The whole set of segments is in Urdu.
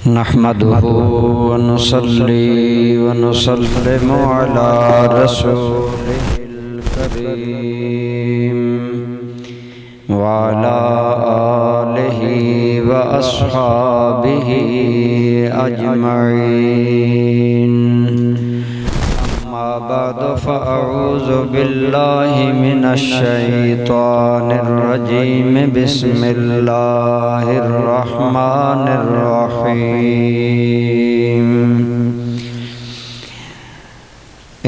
نحمده ونصلي ونسلم على رسوله الكريم وعلى آله وأصحابه أجمعين. أما بعد فأعوذ بالله من الشيطان الرجيم. بسم الله الرحمن الرحيم.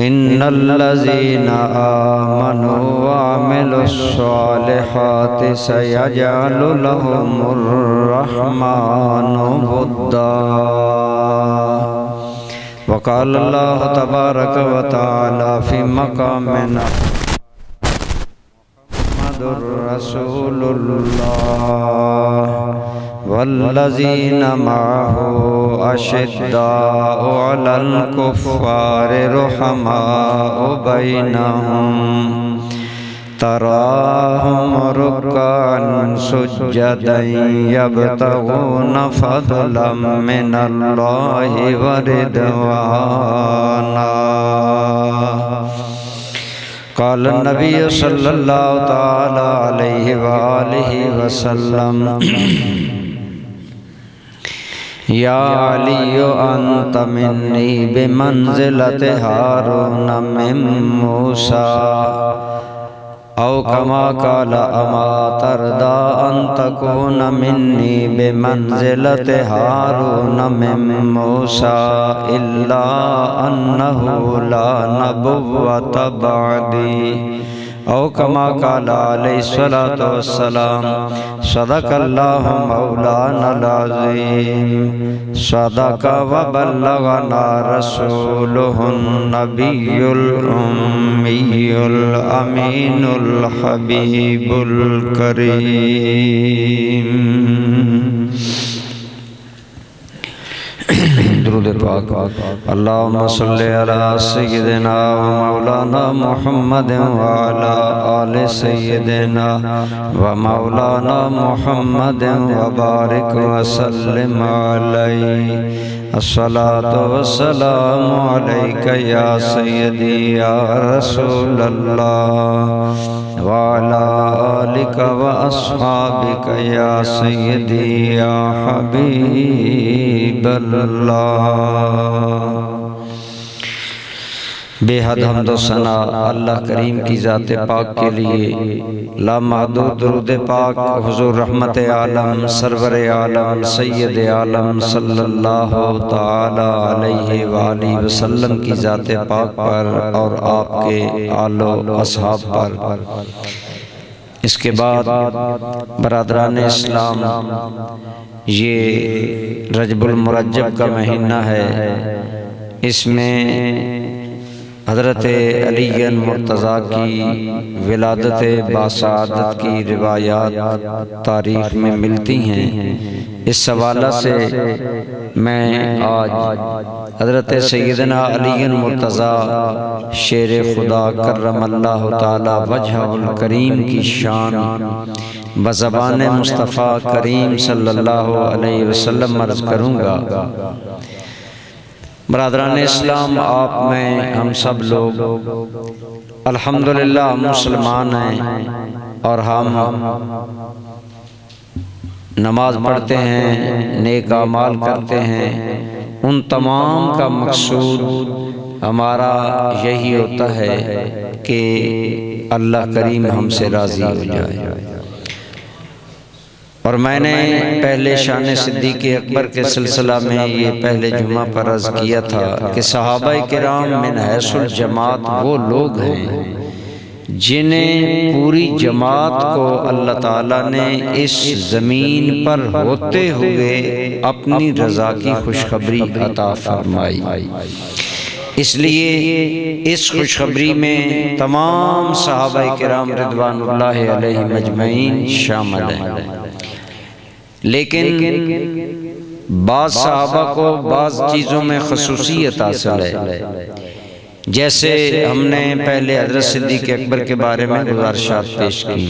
إن الذين آمنوا وعملوا الصالحات سيجعل لهم الرحمن ودا. وقال الله تبارك وتعالى في مقام محمد رسول الله والذين معه أشداء على الكفار رحماء بينهم تراهم ركعا سجدا يبتغون فضلا من الله ورضوانا. قال النبي صلى الله تعالى عليه وآله وسلم: یا علی انت منی بمنزلت ہارون من موسیٰ او کما قال اما ترضى ان تكون منی بمنزلت ہارون من موسیٰ الا انه لا نبوة بعدی او کما قال علیہ الصلوۃ والسلام. صدق اللہ مولانا العظیم صدق وبلغنا رسولہ النبی الأمی الأمین الحبیب الکریم. درود پاک. اللہم صلی علی سیدنا و مولانا محمد وعلا آل سیدنا و مولانا محمد وبارک وسلم علیہ. الصلاة والسلام علیکہ یا سیدی یا رسول اللہ وعلا آلک و اصحابک یا سیدی یا حبیب اللہ. بے حد حمد و ثنا اللہ کریم کی ذات پاک کے لیے. لامحدود درود پاک حضور رحمت عالم سرور عالم سید عالم صلی اللہ تعالی علیہ وآلہ وسلم کی ذات پاک پر اور آپ کے آل و اصحاب پر. اس کے بعد برادران اسلام، یہ رجب المرجب کا مہینہ ہے. اس میں حضرت علی مرتضیٰ کی ولادت باسعادت کی روایات تاریخ میں ملتی ہیں. اس حوالے سے میں آج حضرت سیدنا علی مرتضیٰ شیر خدا کرم اللہ تعالی وجہ الکریم کی شان بزبان مصطفیٰ کریم صلی اللہ علیہ وسلم عرض کروں گا. برادران اسلام، آپ میں ہم سب لوگ الحمدللہ مسلمان ہیں اور ہم نماز پڑھتے ہیں، نیک اعمال کرتے ہیں. ان تمام کا مقصود ہمارا یہی ہوتا ہے کہ اللہ کریم ہم سے راضی ہو جائے. اور میں نے پہلے شان صدیق اکبر کے سلسلہ میں یہ پہلے جمعہ پر عرض کیا تھا کہ صحابہ کرام من حیث الجماعت وہ لوگ ہیں جنہیں پوری جماعت کو اللہ تعالیٰ نے اس زمین پر ہوتے ہوئے اپنی رضا کی خوشخبری عطا فرمائی. اس لیے اس خوشخبری میں تمام صحابہ کرام رضوان اللہ علیہ مجمعین شامل ہیں. لیکن بعض صحابہ کو بعض چیزوں میں خصوصیت حاصل ہے. جیسے ہم نے پہلے حضرت صدیق اکبر کے بارے میں گزارشات پیش کی.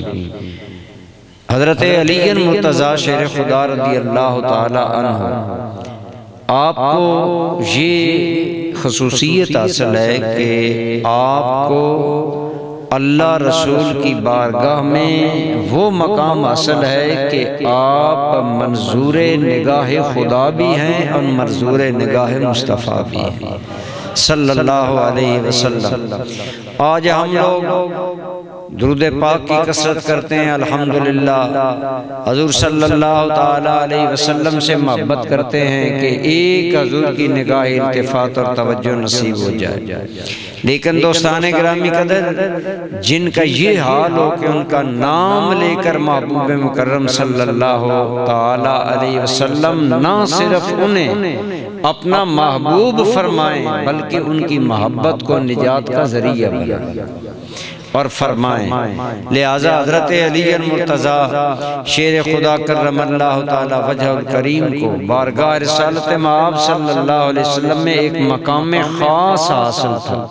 حضرت علی مرتضیٰ شیر خدا رضی اللہ تعالی عنہ آپ کو یہ خصوصیت حاصل ہے کہ آپ کو اللہ رسول کی بارگاہ میں وہ مقام حاصل ہے کہ آپ منظور نگاہ خدا بھی ہیں اور منظور نگاہ مصطفیٰ بھی ہیں صلی اللہ علیہ وسلم۔ آج ہم لوگ درود پاک کی کثرت کرتے ہیں، الحمدللہ حضور صلی اللہ تعالیٰ علیہ وسلم سے محبت کرتے ہیں کہ ایک حضور کی نگاہ التفات اور توجہ نصیب ہو جائے۔ لیکن دوستان گرامی قدر، جن کا یہ حال ہو کہ ان کا نام لے کر محبوب مکرم صلی اللہ تعالیٰ علیہ وسلم نہ صرف انہیں اپنا محبوب فرمائیں بلکہ ان کی محبت کو نجات کا ذریعہ بنائیں اور فرمائیں۔ لہذا حضرت علی المرتضیٰ شیر خدا کرم اللہ تعالی وجہ الکریم کو بارگاہ رسالت مآب صلی اللہ علیہ وسلم میں ایک مقام خاص حاصل تھا،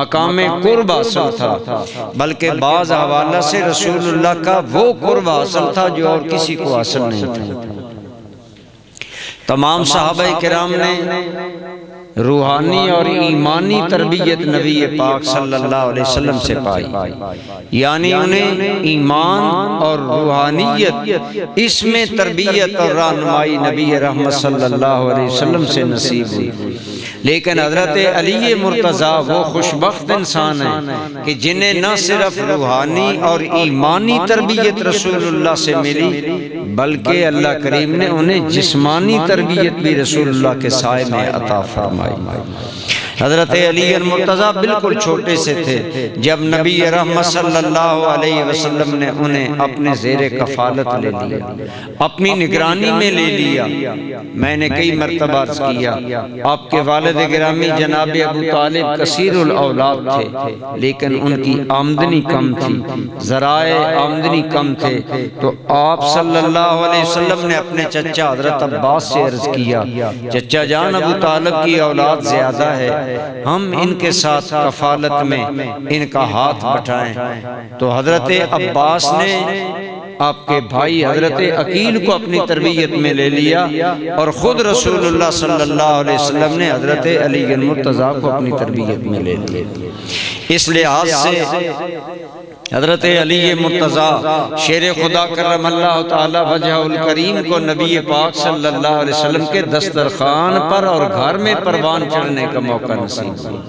مقام قرب حاصل تھا، بلکہ بعض حوالہ سے رسول اللہ کا وہ قرب حاصل تھا جو اور کسی کو حاصل نہیں تھا۔ تمام صحابہ کرام نے روحانی اور ایمانی تربیت نبی پاک صلی اللہ علیہ وسلم سے پائی، یعنی انہیں ایمان اور روحانیت اس میں تربیت اور رہنمائی نبی رحمت صلی اللہ علیہ وسلم سے نصیب ہوئی۔ لیکن حضرت علی مرتضیٰ وہ خوشبخت انسان ہیں کہ جنہیں نہ صرف روحانی اور ایمانی تربیت رسول اللہ سے ملی بلکہ اللہ کریم نے انہیں جسمانی تربیت بھی رسول اللہ کے سائے میں عطا فرمائی۔ حضرت علی المرتضیٰ بالکل چھوٹے سے تھے جب نبی رحمت صلی اللہ علیہ وسلم نے انہیں اپنے زیر کفالت لے لیا، اپنی نگرانی میں لے لیا۔ میں نے کئی مرتبہ عرض کیا، آپ کے والد گرامی جناب ابو طالب کثیر الاولاد تھے لیکن ان کی آمدنی کم تھی، ذرائع آمدنی کم تھے، تو آپ صلی اللہ علیہ وسلم نے اپنے چچا حضرت عباس سے عرض کیا، چچا جان ابو طالب کی اولاد زیادہ ہے، ہم ان کے ساتھ کفالت میں ان کا ہاتھ بٹھائیں۔ تو حضرت عباس نے آپ کے بھائی حضرت عقیل کو اپنی تربیت میں لے لیا اور خود رسول اللہ صلی اللہ علیہ وسلم نے حضرت علی المرتضیٰ کو اپنی تربیت میں لے لیا۔ اس لحاظ سے حضرت علی مرتضیٰ شیر خدا کرم اللہ تعالی وجہ الکریم کو نبی پاک صلی اللہ علیہ وسلم کے دسترخوان پر اور گھر میں پروان چڑھنے کا موقع نصیب ہوا۔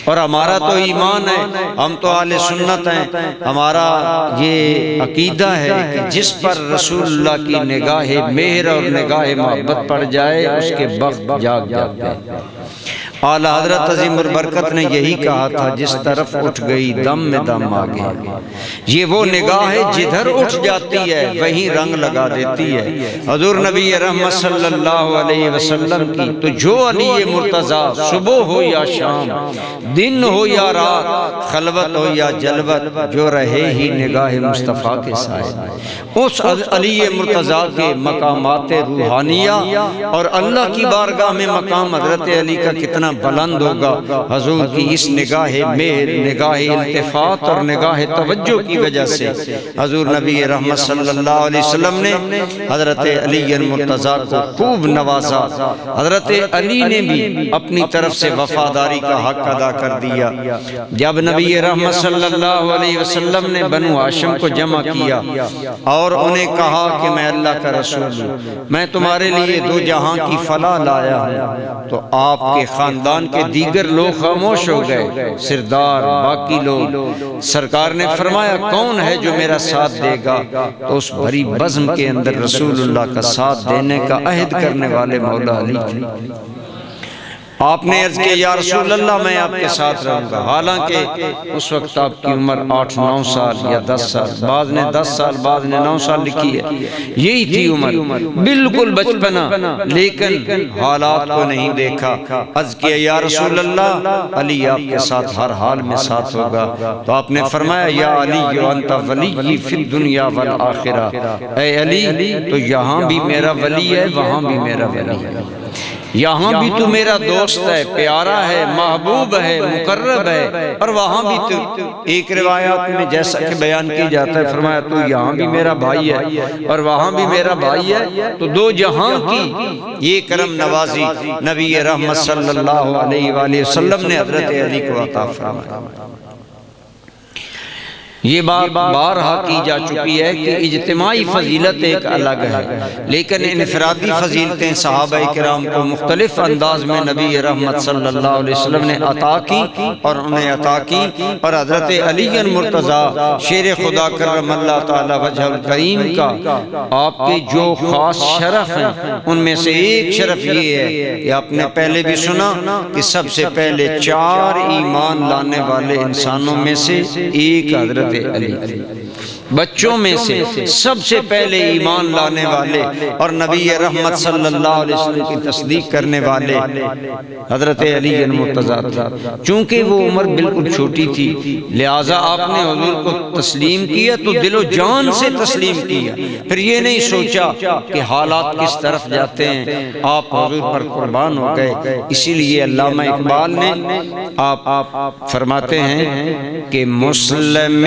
اور ہمارا تو ایمان ہے، ہم تو اہل سنت ہیں، ہمارا یہ عقیدہ ہے کہ جس پر رسول اللہ کی نگاہ مہر اور نگاہ محبت پڑ جائے اس کے بخت جاگ جاتے ہیں۔ اعلیٰ حضرت عظیم البرکت نے یہی کہا تھا، جس طرف اٹھ گئی دم میں دم آگے۔ یہ وہ نگاہ ہے جدھر اٹھ جاتی ہے وہیں رنگ لگا دیتی ہے۔ حضور نبی رحمت صلی اللہ علیہ وسلم کی تو جو علی مرتضیٰ صبح ہو یا شام، دن ہو یا رات، خلوت ہو یا جلوت، جو رہے ہی نگاہ مصطفیٰ کے سائے، اس علی مرتضیٰ کے مقامات روحانیہ اور اللہ کی بارگاہ میں مقام حضرت علی کا کتنا بلند ہوگا۔ حضور کی اس نگاہ مہر، نگاہ التفات اور نگاہ توجہ کی وجہ سے حضور نبی رحمت صلی اللہ علیہ وسلم نے حضرت علی المرتضیٰ کو خوب نوازا۔ حضرت علی نے بھی اپنی طرف سے وفاداری کا حق ادا کر دیا۔ جب نبی رحمت صلی اللہ علیہ وسلم نے بنو ہاشم کو جمع کیا اور انہیں کہا کہ میں اللہ کا رسول ہوں، میں تمہارے لیے دو جہاں کی فلاح لایا ہوں، تو آپ کے خاندان کے دیگر لوگ خاموش ہو گئے، سردار باقی لوگ۔ سرکار نے فرمایا کون ہے جو میرا ساتھ دے گا؟ تو اس بھری بزم کے اندر رسول اللہ کا ساتھ دینے کا عہد کرنے والے مولا علی تھے۔ آپ نے عرض کیا یا رسول اللہ میں آپ کے ساتھ رہوں گا، حالانکہ اس وقت آپ کی عمر 8-9 سال یا 10 سال، بعض نے 10 سال بعض نے 9 سال لکھی ہے، یہی تھی عمر، بالکل بچپنا، لیکن حالات کو نہیں دیکھا۔ عرض کیا یا رسول اللہ علی آپ کے ساتھ ہر حال میں ساتھ ہوگا۔ تو آپ نے فرمایا یا علی انت ولی فی الدنیا والآخرہ، اے علی تو یہاں بھی میرا ولی ہے وہاں بھی میرا ولی ہے۔ یہاں بھی تو میرا دوست ہے، پیارا ہے، محبوب ہے، مقرب ہے، اور وہاں بھی تو ایک روایات میں جیسا کہ بیان کی جاتا ہے فرمایا تو یہاں بھی میرا بھائی ہے اور وہاں بھی میرا بھائی ہے۔ تو دو جہاں کی یہ کرم نوازی نبی رحمت صلی اللہ علیہ وآلہ وسلم نے حضرت علی کو عطا فرمایا۔ یہ بات بارہا کی جا چکی ہے کہ اجتماعی فضیلت ایک الگ ہے، لیکن انفرادی فضیلتیں صحابہ کرام کو مختلف انداز میں نبی رحمت صلی اللہ علیہ وسلم نے عطا کی اور انہیں عطا کی، اور حضرت علی المرتضیٰ شیر خدا کرم اللہ تعالی وجہ الکریم کا آپ کے جو خاص شرف ہیں ان میں سے ایک شرف یہ ہے کہ آپ نے پہلے بھی سنا کہ سب سے پہلے 4 ایمان لانے والے انسانوں میں سے ایک حضرت علی، بچوں میں سے سب سے پہلے ایمان لانے والے اور نبی رحمت صلی اللہ علیہ وسلم کی تصدیق کرنے والے حضرت علی المرتضیٰ تھا۔ چونکہ وہ عمر بالکل چھوٹی تھی لہٰذا آپ نے حضور کو تسلیم کیا تو دل و جان سے تسلیم کیا، پھر یہ نہیں سوچا کہ حالات کس طرف جاتے ہیں، آپ حضور پر قربان ہو گئے۔ اسی لیے علامہ اقبال نے آپ فرماتے ہیں کہ مسلم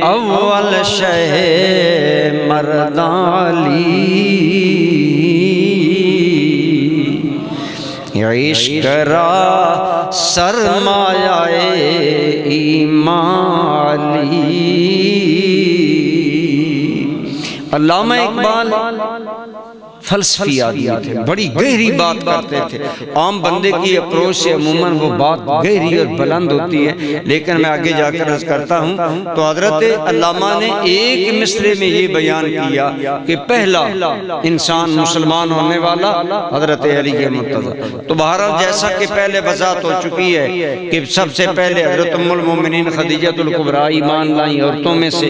اول شہ مردالی عشق را سرمایہ ایمالی۔ علامہ اقبال فلسفی آدمی تھے، بڑی گہری بات کرتے تھے۔ عام بندے کی اپروچ سے عموماً وہ بات گہری اور بلند ہوتی ہے، لیکن میں آگے جا کر عرض کرتا ہوں تو حضرت علامہ نے ایک مصرعے میں یہ بیان کیا کہ پہلا انسان مسلمان ہونے والا حضرت علی المرتضیٰ۔ تو بہرحال جیسا کہ پہلے وضاحت ہو چکی ہے کہ سب سے پہلے حضرت ام المومنین خدیجہ الکبریٰ ایمان لائیں عورتوں میں سے،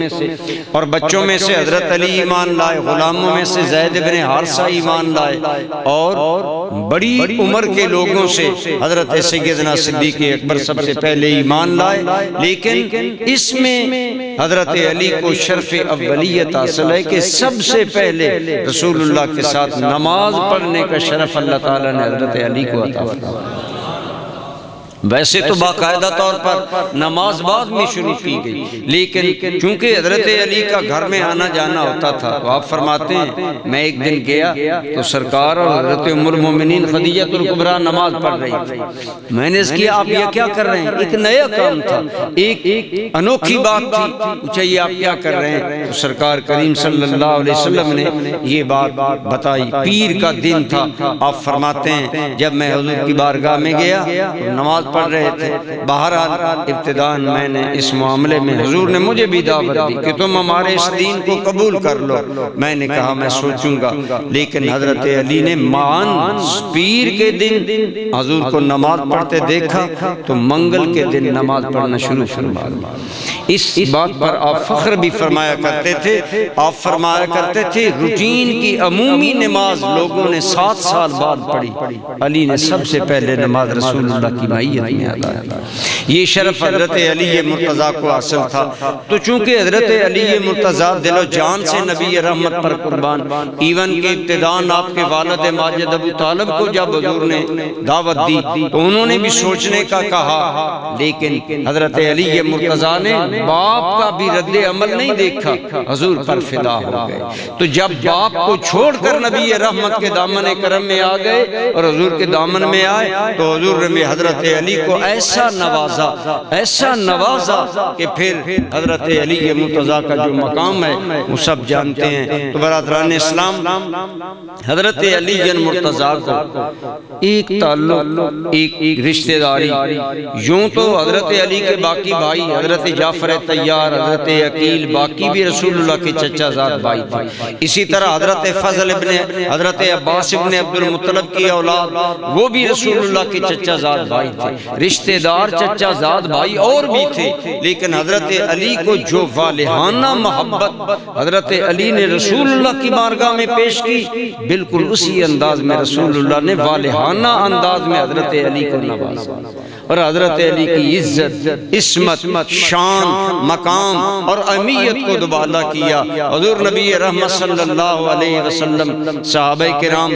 اور بچوں میں سے حضرت علی ایمان لائے، غلاموں میں سے زید بن حارثہ ایمان لائے، اور بڑی عمر کے لوگوں سے حضرت سیدنا صدیق اکبر سب سے پہلے ایمان لائے۔ لیکن اس میں حضرت علی کو شرف اولیت حاصل ہے کہ سب سے پہلے رسول اللہ کے ساتھ نماز پڑھنے کا شرف اللہ تعالیٰ نے حضرت علی کو عطا فرمایا۔ ویسے تو باقاعدہ طور پر نماز بعد میں شروع کی گئی، لیکن چونکہ حضرت علی کا گھر میں آنا جانا ہوتا تھا تو آپ فرماتے ہیں میں ایک دن گیا تو سرکار اور حضرت ام المومنین خدیجہ الکبریٰ نماز پڑھ رہی تھی۔ میں نے اس کیا آپ یہ کیا کر رہے ہیں؟ ایک نیا کام تھا، ایک انوکھی بات تھی، پوچھا یہ آپ کیا کر رہے ہیں؟ تو سرکار کریم صلی اللہ علیہ وسلم نے یہ بات بتائی۔ پیر کا دن تھا، آپ فرماتے ہیں جب میں حضور کی بارگاہ میں گیا نماز پڑھ رہے تھے، بہرحال ابتداً میں نے اس معاملے میں حضور نے مجھے بھی دعوت دی کہ تم ہمارے اس دین کو قبول کر لو۔ میں نے کہا میں سوچوں گا، لیکن حضرت علی نے معاً پیر کے دن حضور کو نماز پڑھتے دیکھا تو منگل کے دن نماز پڑھنا شروع فرما دیا۔ اس بات پر آپ فخر بھی فرمایا کرتے تھے، آپ فرمایا کرتے تھے روٹین کی عمومی نماز لوگوں نے 7 سال بعد پڑھی، علی نے سب سے پہلے نماز رسول اللہ کی معیت میں ادا کی۔ یہ شرف حضرت علی مرتضیٰ کو حاصل تھا۔ تو چونکہ حضرت علی مرتضیٰ دل و جان سے نبی رحمت پر قربان، ایون کے ابتداءً آپ کے والد ماجد ابو طالب کو جب حضور نے دعوت دی تو انہوں نے بھی سوچنے کا کہا، لیکن حضرت علی مرتضیٰ نے باپ کا بھی رد عمل نہیں دیکھا، حضور پر فدا ہو گئے۔ تو جب باپ کو چھوڑ کر نبی رحمت کے دامن کرم میں آ گئے اور حضور کے دامن میں آئے تو حضور نے حضرت علی کو ایسا نوازا کہ پھر حضرت علی مرتضیٰ کا جو مقام ہے وہ سب جانتے ہیں۔ تو برادران اسلام، حضرت علی مرتضیٰ کو ایک تعلق، ایک رشتہ داری، یوں تو حضرت علی کے باقی بھائی حضرت جعفر طیار، حضرت عقیل، باقی بھی رسول اللہ کے چچا زاد بھائی تھے۔ اسی طرح حضرت فضل ابن حضرت عباس ابن عبد المطلب کی اولاد وہ بھی رسول اللہ کے چچا زاد بھائی تھے۔ رشتہ دار چچا چچا زاد بھائی اور بھی تھے، لیکن حضرت علی کو جو والہانہ محبت حضرت علی نے رسول اللہ کی بارگاہ میں پیش کی، بالکل اسی انداز میں رسول اللہ نے والہانہ انداز میں حضرت علی کو نوازا، اور حضرت علی کی عزت، عصمت، شان، مقام اور اہمیت کو دوبالا کیا۔ حضور نبی رحمت صلی اللہ علیہ وسلم، صحابہ کرام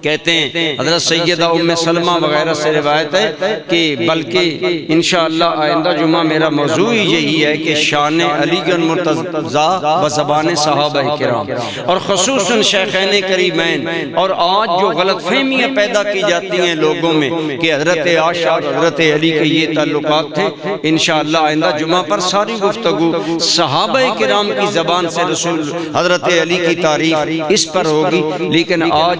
کہتے ہیں، حضرت سیدہ ام سلمہ وغیرہ سے روایت ہے کہ بلکہ انشاءاللہ آئندہ جمعہ میرا موضوع یہی ہے کہ شان علی المرتضیٰ بزبان صحابہ کرام، اور خصوصاً شیخین کریمین۔ اور آج جو غلط فہمیاں پیدا کی جاتی ہیں لوگوں میں کہ حضرت عائشہ حضرت علی کے یہ تعلقات تھے، انشاءاللہ آئندہ جمعہ پر ساری گفتگو صحابہ کرام کی زبان سے رسول حضرت علی کی تعریف اس پر ہوگی۔ لیکن آج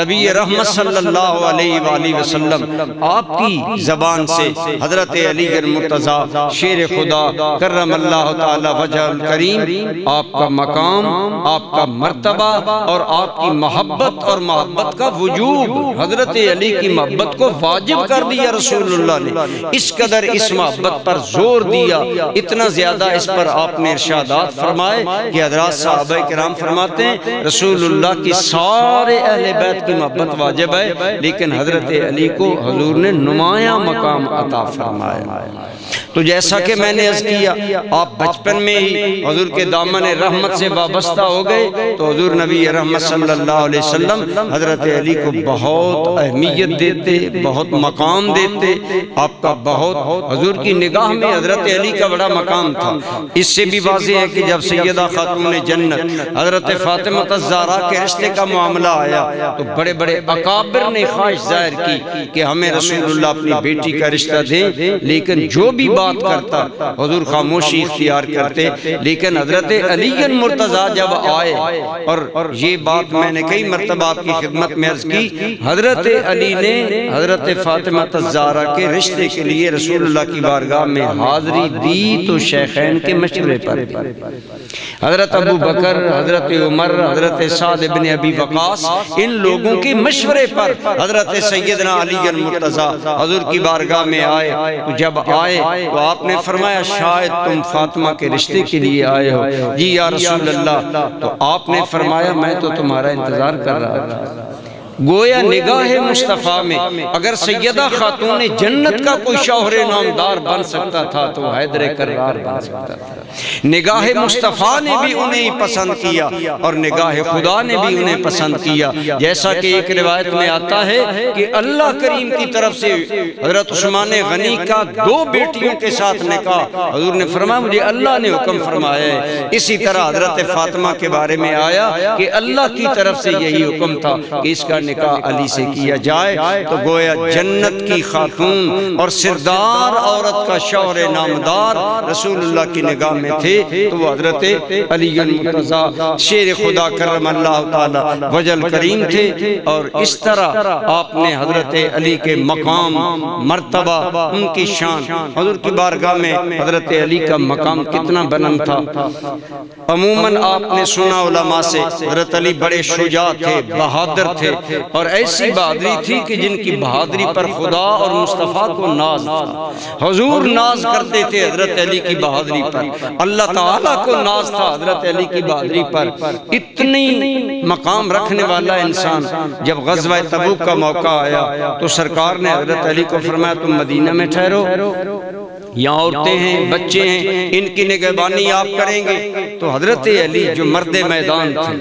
نبی رحمت صلی اللہ علیہ وآلہ وسلم آپ کی زبان سے حضرت علی المرتضیٰ شیر خدا کرم اللہ تعالی وجہ الکریم، آپ کا مقام، آپ کا مرتبہ اور آپ کی محبت اور محبت کا وجوب، حضرت علی کی محبت کو واجب کر دیا رسول اللہ نے۔ اس قدر اس محبت پر زور دیا، اتنا زیادہ اس پر آپ نے ارشادات فرمائے کہ حضرات صحابہ کرام فرماتے ہیں رسول اللہ کی سارے اہل بیت کی محبت واجب ہے، لیکن حضرت علی کو حضور نے نمایاں مقام عطا فرمایا۔ تو جیسا کہ میں نے عرض کیا، آپ بچپن میں ہی حضور کے دامن رحمت سے وابستہ ہو گئے، تو حضور نبی رحمت صلی اللہ علیہ وسلم حضرت علی کو بہت اہمیت دیتے، بہت مقام دیتے، آپ کا بہت حضور کی نگاہ میں حضرت علی کا بڑا مقام تھا۔ اس سے بھی واضح ہے کہ جب سیدہ خاتون جنت حضرت فاطمہ الزہرا کے رشتے کا معاملہ آیا تو بڑے بڑے اکابر نے خواہش ظاہر کی کہ ہمیں رسول اللہ اپنی بیٹی کا رشتہ دیں، لیکن جو بھی بات کرتا حضور خاموشی اختیار کرتے۔ لیکن حضرت علی المرتضیٰ جب آئے، اور یہ بات میں نے کئی مرتبہ آپ کی خدمت میں عرض کی، حضرت علی نے حضرت فاطمہ الزہرا کے رشتے کے لیے رسول اللہ کی بارگاہ میں حاضری دی تو شیخین کے مشورے پر، حضرت ابو بکر، حضرت عمر، حضرت سعد بن ابی وقاص، ان لوگوں کے مشورے پر حضرت سیدنا علی المرتضیٰ حضور کی بارگاہ میں آئے۔ تو جب آئے تو آپ نے فرمایا شاید تم فاطمہ کے رشتے کے لیے آئے ہو؟ جی یا رسول اللہ۔ تو آپ نے فرمایا میں تو تمہارا انتظار کر رہا تھا۔ گویا نگاہ مصطفیٰ میں اگر سیدہ خاتون جنت کا کوئی شوہر نامدار بن سکتا تھا تو حیدر کرار بن سکتا تھا۔ نگاہ مصطفیٰ نے بھی انہیں پسند کیا اور نگاہ خدا نے بھی انہیں پسند کیا، جیسا کہ ایک روایت میں آتا ہے کہ اللہ کریم کی طرف سے حضرت عثمان غنی کا 2 بیٹیوں کے ساتھ نکاح، حضور نے فرمایا مجھے اللہ نے حکم فرمایا ہے۔ اسی طرح حضرت فاطمہ کے بارے میں آیا کہ اللہ کی طرف سے یہی حکم تھا کہ اس کا نکاح علی سے کیا جائے۔ تو گویا جنت کی خاتون اور سردار عورت کا شوہر نامدار رسول اللہ کی نگاہ میں تھے تو وہ حضرت علی المرتضیٰ شیر خدا کرم اللہ تعالی وجہ الکریم تھے۔ اور اس طرح آپ نے حضرت علی کے مقام، مرتبہ، ان کی شان، حضور کی بارگاہ میں حضرت علی کا مقام کتنا بلند تھا۔ عموماً آپ نے سنا علماء سے حضرت علی بڑے شجاع تھے، بہادر تھے، اور ایسی بہادری تھی کہ جن کی بہادری پر خدا اور مصطفیٰ کو ناز تھا۔ حضور ناز کرتے تھے حضرت علی کی بہادری پر، اللہ تعالیٰ کو ناز تھا حضرت علی کی بہادری پر۔ اتنی مقام رکھنے والا انسان جب غزوہ تبوک کا موقع آیا تو سرکار نے حضرت علی کو فرمایا تم مدینہ میں ٹھہرو، یہاں عورتیں ہیں، بچے ہیں، ان کی نگہبانی آپ کریں گے۔ تو حضرت علی جو مرد میدان تھے،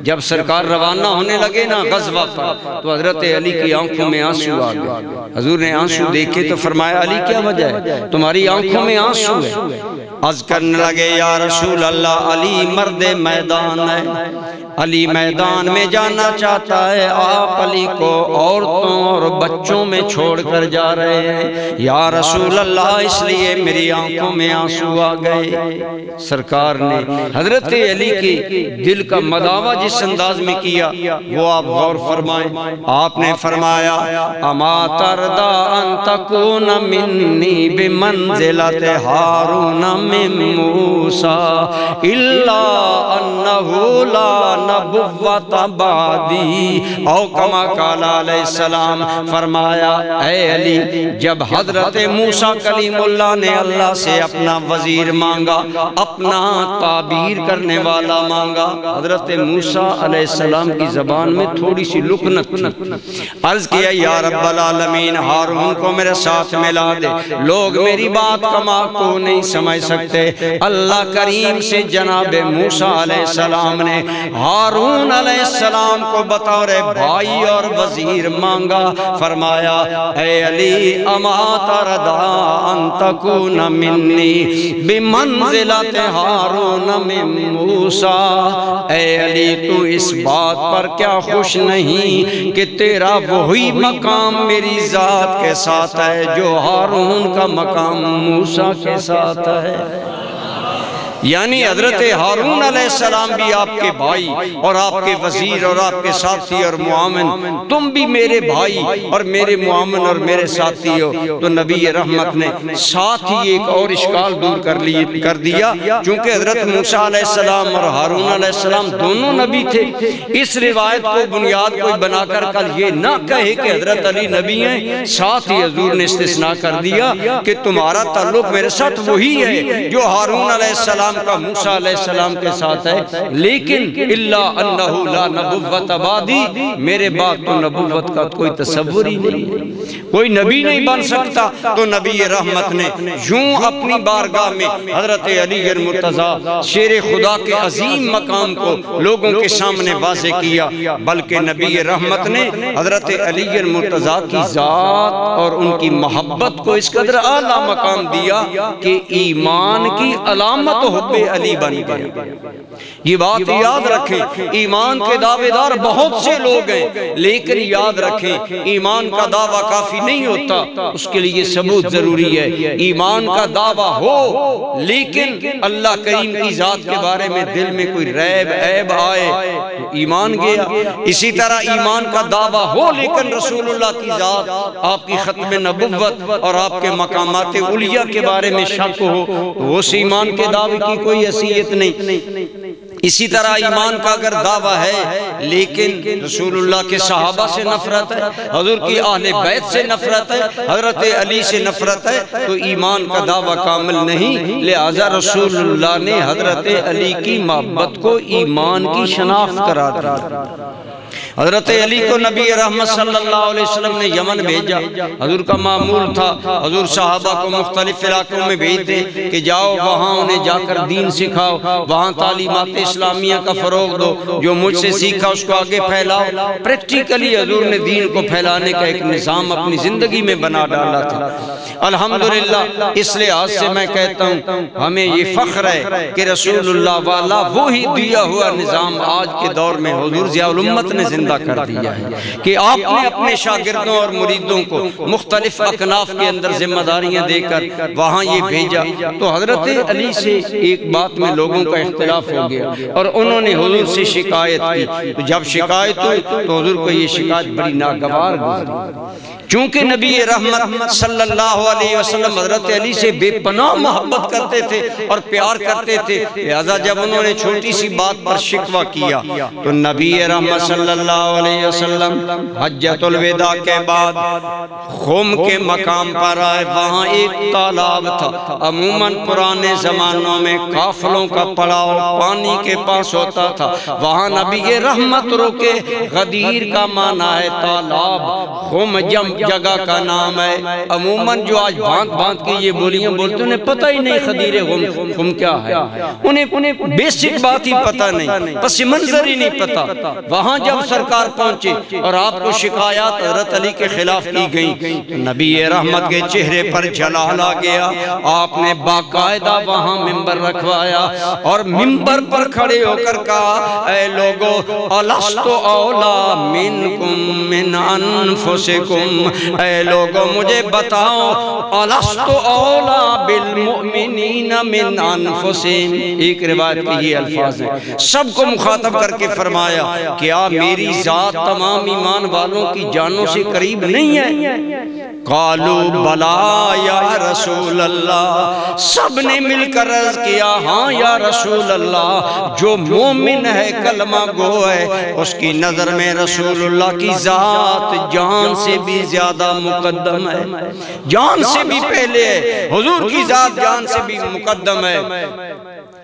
جب سرکار روانہ ہونے لگے نا غزوہ پر تو حضرت علی کی آنکھوں میں آنسو آ گئے۔ حضور نے آنسو دیکھے تو فرمایا علی کیا وجہ ہے تمہاری آنکھوں میں آنسو ہے؟ عرض کرنے لگے یا رسول اللہ علی مرد میدان ہے، علی میدان میں جانا چاہتا ہے، آپ علی کو عورتوں اور بچوں میں چھوڑ کر جا رہے ہیں یا رسول اللہ، اس لیے میری آنکھوں میں آنسو آ گئے۔ سرکار نے حضرت علی کے دل کا مداوع جس انداز میں کیا وہ آپ غور فرمائیں۔ آپ نے فرمایا اما تردا ان تکون منی بمنزلت ہارون من موسیٰ موسیٰ الا انہ لا نبوۃ بعدی او کما قال علیہ السلام۔ فرمایا اے علی، جب حضرت موسیٰ کلیم اللہ نے اللہ سے اپنا وزیر مانگا، اپنا تعبیر کرنے والا مانگا، حضرت موسیٰ علیہ السلام کی زبان میں تھوڑی سی لکنت تھی۔ عرض کیا یا رب العالمین، ہارون کو میرے ساتھ ملا دے، لوگ میری بات کما کو نہیں سمجھ سکتے۔ اللہ کریم سے جناب موسیٰ علیہ السلام نے ہارون علیہ السلام کو بطور بھائی اور وزیر مانگا۔ فرمایا اے علی اما ترضا ان تکون منی بمنزلت ہارون من موسیٰ۔ اے علی تو اس بات پر کیا خوش نہیں کہ تیرا وہی مقام میری ذات کے ساتھ ہے جو ہارون کا مقام موسیٰ کے ساتھ ہے۔ یعنی حضرت ہارون علیہ السلام بھی آپ کے بھائی اور آپ کے وزیر اور آپ کے ساتھی اور معاون، تم بھی میرے بھائی اور میرے معاون اور میرے ساتھی ہو۔ تو نبی رحمت نے ساتھ ہی ایک اور اشکال دور کر دیا، چونکہ حضرت موسیٰ علیہ السلام اور ہارون علیہ السلام دونوں نبی تھے۔ اس روایت کو بنیاد کوئی بنا کر کل یہ نہ کہے کہ حضرت علی نبی ہیں، ساتھ ہی حضور نے استثناء کر دیا کہ تمہارا تعلق میرے ساتھ وہی ہے جو ہارون علیہ السلام کا موسیٰ علیہ السلام کے ساتھ ہے، لیکن الا انہ لا نبوۃ بعدی، میرے بعد تو نبوت کا کوئی تصور ہی نہیں، کوئی نبی نہیں بن سکتا۔ تو نبی رحمت نے یوں اپنی بارگاہ میں حضرت علی المرتضیٰ شیر خدا کے عظیم مقام کو لوگوں کے سامنے واضح کیا، بلکہ نبی رحمت نے حضرت علی المرتضیٰ کی ذات اور ان کی محبت کو اس قدر اعلیٰ مقام دیا کہ ایمان کی علامت حب علی بن گئے۔ یہ بات یاد رکھیں، ایمان کے دعوے دار بہت سے لوگ ہیں، لیکن یاد رکھیں ایمان کا دعویٰ کافی نہیں ہوتا، اس کے لیے ثبوت ضروری ہے۔ ایمان کا دعویٰ ہو لیکن اللہ کریم کی ذات کے بارے میں دل میں کوئی ریب عیب آئے تو ایمان گیا۔ اسی طرح ایمان کا دعویٰ ہو لیکن رسول اللہ کی ذات، آپ کی ختم نبوت اور آپ کے مقامات علیہ کے بارے میں شک ہو تو اس ایمان کے دعوے کی کوئی حیثیت نہیں۔ اسی طرح ایمان کا اگر دعویٰ ہے لیکن رسول اللہ کے صحابہ سے نفرت ہے، حضور کی اہل بیت سے نفرت ہے، حضرت علی سے نفرت ہے، تو ایمان کا دعویٰ کامل نہیں۔ لہذا رسول اللہ نے حضرت علی کی محبت کو ایمان کی شناخت قرار دیا۔ حضرت علی کو نبی رحمت صلی اللہ علیہ وسلم نے یمن بھیجا۔ حضور کا معمول تھا حضور صحابہ کو مختلف علاقوں میں بھیجتے کہ جاؤ وہاں انہیں جا کر دین سکھاؤ، وہاں تعلیمات اسلامیہ کا فروغ دو، جو مجھ سے سیکھا اس کو آگے پھیلاؤ۔ پریکٹیکلی حضور نے دین کو پھیلانے کا ایک نظام اپنی زندگی میں بنا ڈالا تھا۔ الحمدللہ اس لحاظ سے میں کہتا ہوں ہمیں یہ فخر ہے کہ رسول اللہ والا وہی دیا ہوا نظام آج کے دور میں حضور ضیاء الامت نے زندہ کر دیا ہے کہ آپ نے اپنے شاگردوں اور مریدوں کو مختلف اکناف کے اندر ذمہ داریاں دے کر وہاں یہ بھیجا۔ تو حضرت علی سے ایک بات میں لوگوں کا اختلاف ہو گیا اور انہوں نے حضور سے شکایت کی، تو جب شکایت ہوئی تو حضور کو یہ شکایت بڑی ناگوار گزری، چونکہ نبی رحمت صلی اللہ علیہ وسلم حضرت علی سے بے پناہ محبت کرتے تھے اور پیار کرتے تھے، لہذا جب انہوں نے چھوٹی سی بات پر شکوہ کیا تو نبی رحمت صلی اللہ علیہ وسلم حجۃ الوداع کے بعد خم کے مقام پر آئے۔ وہاں ایک تالاب تھا، عموماً پرانے زمانوں میں قافلوں کا پڑاؤ پانی کے پاس ہوتا تھا، وہاں نبی رحمت روکے۔ غدیر کا معنی ہے تالاب، خم جگہ کا نام ہے۔ عموماً جو آج بھانت کی یہ بولیاں بولتے انہیں پتہ ہی نہیں خدیر خم کیا ہے، انہیں بیسک بات ہی پتہ نہیں، پس منظر ہی نہیں پتہ۔ وہاں جب سرکار پہنچے اور آپ کو شکایات حضرت علی کے خلاف کی گئیں، نبی رحمت کے چہرے پر جلال آ گیا۔ آپ نے باقاعدہ وہاں ممبر رکھوایا اور ممبر پر کھڑے ہو کر کہا اے لوگو الست اولا منکم من انفسکم، اے لوگوں مجھے بتاؤ الست اولا بالمؤمنین من انفسہم۔ ایک روایت کی یہ الفاظ ہیں، سب کو مخاطب کر کے فرمایا کیا میری ذات تمام ایمان والوں کی جانوں سے قریب نہیں ہے؟ قالوا بلا یا رسول اللہ، سب نے مل کر عرض کیا ہاں یا رسول اللہ، جو مومن ہے کلمہ گو ہے اس کی نظر میں رسول اللہ کی ذات جان سے بھی زیادہ مقدم ہے، جان سے بھی پہلے ہے، حضور کی ذات جان سے بھی مقدم ہے۔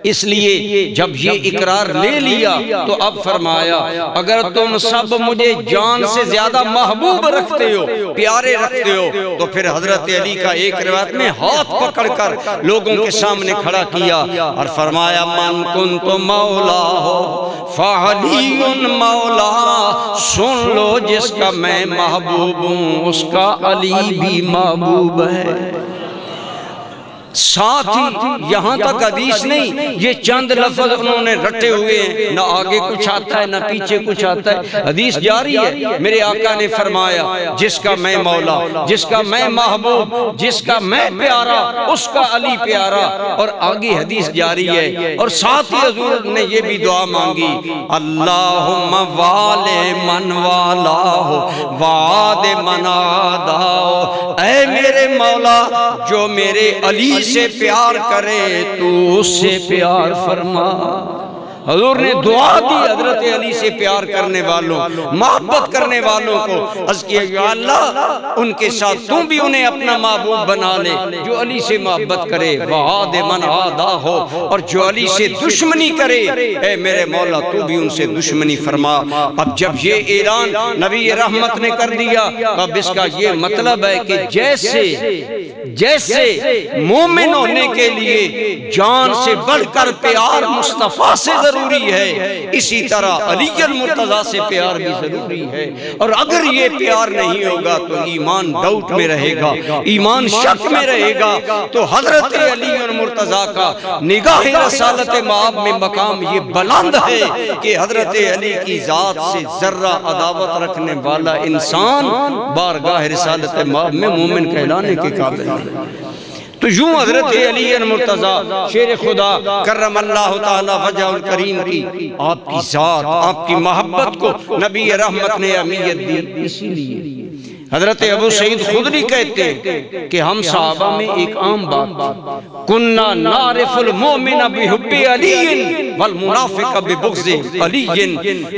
اس لیے جب یہ اقرار لے لیا تو اب فرمایا اگر تم سب مجھے جان سے زیادہ محبوب رکھتے ہو، پیارے رکھتے ہو، تو پھر حضرت علی کا ایک روایت میں ہاتھ پکڑ کر لوگوں کے سامنے کھڑا کیا اور فرمایا من کنت مولا ہو فعلی مولا، سن لو جس کا میں محبوب ہوں اس کا علی بھی محبوب ہے۔ ساتھ ہی یہاں تک حدیث نہیں، یہ چند لفظ انہوں نے رٹے ہوئے ہیں، نہ آگے کچھ آتا ہے نہ پیچھے کچھ آتا ہے، حدیث جاری ہے۔ میرے آقا نے فرمایا جس کا میں مولا، جس کا میں محبوب، جس کا میں پیارا اس کا علی پیارا، اور آگے حدیث جاری ہے۔ اور ساتھ ہی حضور نے یہ بھی دعا مانگی اللہم والے من والاہو وعاد من عاداہو، اے میرے مولا جو میرے علی سے پیار کرے تو اس سے پیار فرما۔ حضور نے دعا دی حضرت علی سے پیار کرنے والوں، محبت کرنے والوں کو، عرض کیا یا اللہ ان کے ساتھ تم بھی انہیں اپنا محبوب بنا لے جو علی سے محبت کرے، وعاد من عادہ ہو، اور جو علی سے دشمنی کرے اے میرے مولا تو بھی ان سے دشمنی فرما۔ اب جب یہ اعلان نبی رحمت نے کر دیا اب اس کا یہ مطلب ہے کہ جیسے مومن ہونے کے لیے جان سے بڑھ کر پیار مصطفیٰ سے ضروری ہے، اسی طرح علی المرتضیٰ سے پیار بھی ضروری ہے۔ اور اگر یہ پیار نہیں ہوگا تو ایمان ڈاؤٹ میں رہے گا، ایمان شک میں رہے گا۔ تو حضرت علی المرتضیٰ کا نگاہ رسالت مآب میں مقام یہ بلند ہے کہ حضرت علی کی ذات سے ذرہ عداوت رکھنے والا انسان بارگاہ رسالت مآب میں مومن کہلانے کے قابل ہے۔ تو یوں حضرت علی المرتضیٰ شیر خدا کرم اللہ تعالی وجہ الکریم کی آپ کی ذات، آپ کی محبت کو نبی رحمت نے اہمیت دی۔ اسی لیے حضرت ابو سعید خدری کہتے ہیں کہ ہم صحابہ میں ایک عام بات کننا نعرف المومن بحب علی والمنافق ببغض علی،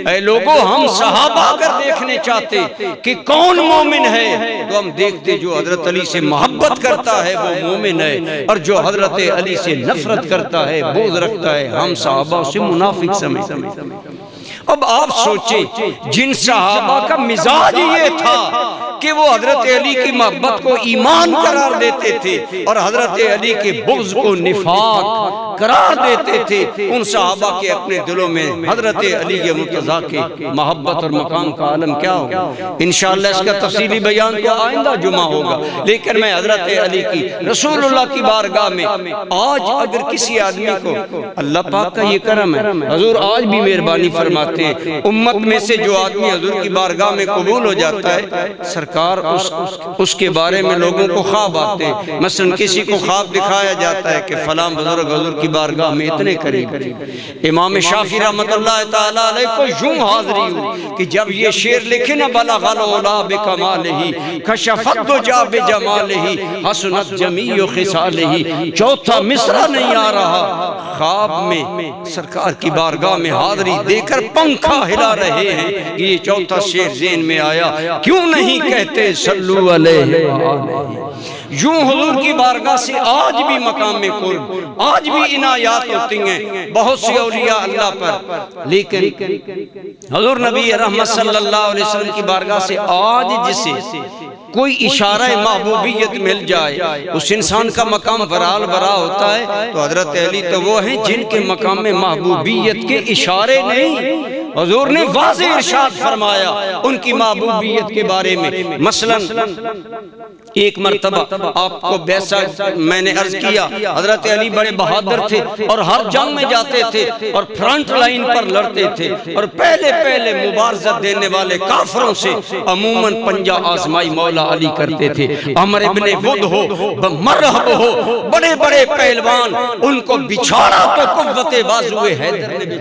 اے لوگوں ہم صحابہ اگر دیکھنے چاہتے کہ کون مومن ہے تو ہم دیکھتے جو حضرت علی سے محبت کرتا ہے وہ مومن ہے، اور جو حضرت علی سے نفرت کرتا ہے بغض رکھتا ہے ہم صحابہ سے منافق سمجھتے ہیں۔ اب آپ سوچیں جن صحابہ کا مزاج یہ تھا کہ وہ حضرت علی کی محبت کو ایمان قرار دیتے تھے اور حضرت علی کے بغض کو نفاق قرار دیتے تھے، ان صحابہ کے اپنے دلوں میں حضرت علی مرتضیٰ کے محبت اور مقام کا عالم کیا ہوگا؟ انشاءاللہ اس کا تفصیلی بیان تو آئندہ جمعہ ہوگا، لیکن میں حضرت علی کی رسول اللہ کی بارگاہ میں آج اگر کسی آدمی کو، اللہ پاک کا یہ کرم ہے حضور آج بھی مہربانی فرماتے ہیں، امت میں سے جو آدمی حضور کی بارگاہ میں قبول ہو جاتا ہے سرکار اس کے بارے میں لوگوں کو خواب آتے ہیں۔ مثلا کسی کو خواب دکھایا جاتا ہے کہ فلاں بزرگ حضور کی بارگاہ میں اتنے قریب۔ امام شافعی رحمت اللہ تعالیٰ علیہ کو یوں حاضری ہو کہ جب یہ شعر لکھے نا بلغ العلا بکمالہ کشفت دجا بجمالہ حسنت جمیع خصالہ، چوتھا مصرع نہیں آ رہا، خواب میں سرکار کی بارگاہ میں حاضری دے کر پنکھا ہلا رہے ہیں کہ یہ چوتھا شعر ذہن میں آیا، کیوں نہیں کہتے صلو علیہ وآلہ۔ یوں حضور کی بارگاہ سے آج بھی مقام قرب، آج بھی عنایات ہوتی ہیں بہت سی اولیاء اللہ پر، لیکن حضور نبی رحمت صلی اللہ علیہ وسلم کی بارگاہ سے آج جسے کوئی اشارہ محبوبیت مل جائے اس انسان کا مقام برال برا ہوتا ہے۔ تو حضرت علی تو وہ ہیں جن کے مقام میں محبوبیت کے اشارے نہیں، حضور نے واضح ارشاد فرمایا ان کی محبوبیت کے بارے میں۔ مثلا ایک مرتبہ آپ کو بیسا میں نے عرض کیا حضرت علی بڑے بہادر تھے اور ہر جنگ میں جاتے تھے اور فرنٹ لائن پر لڑتے تھے، اور پہلے مبارزت دینے والے کافروں سے عموماً پنجہ آزمائی مولا علی کرتے تھے۔ عمر ابن ود ہو، مرحب ہو، بڑے بڑے پہلوان، ان کو بچھاڑا تو قوت بازو حیدر نے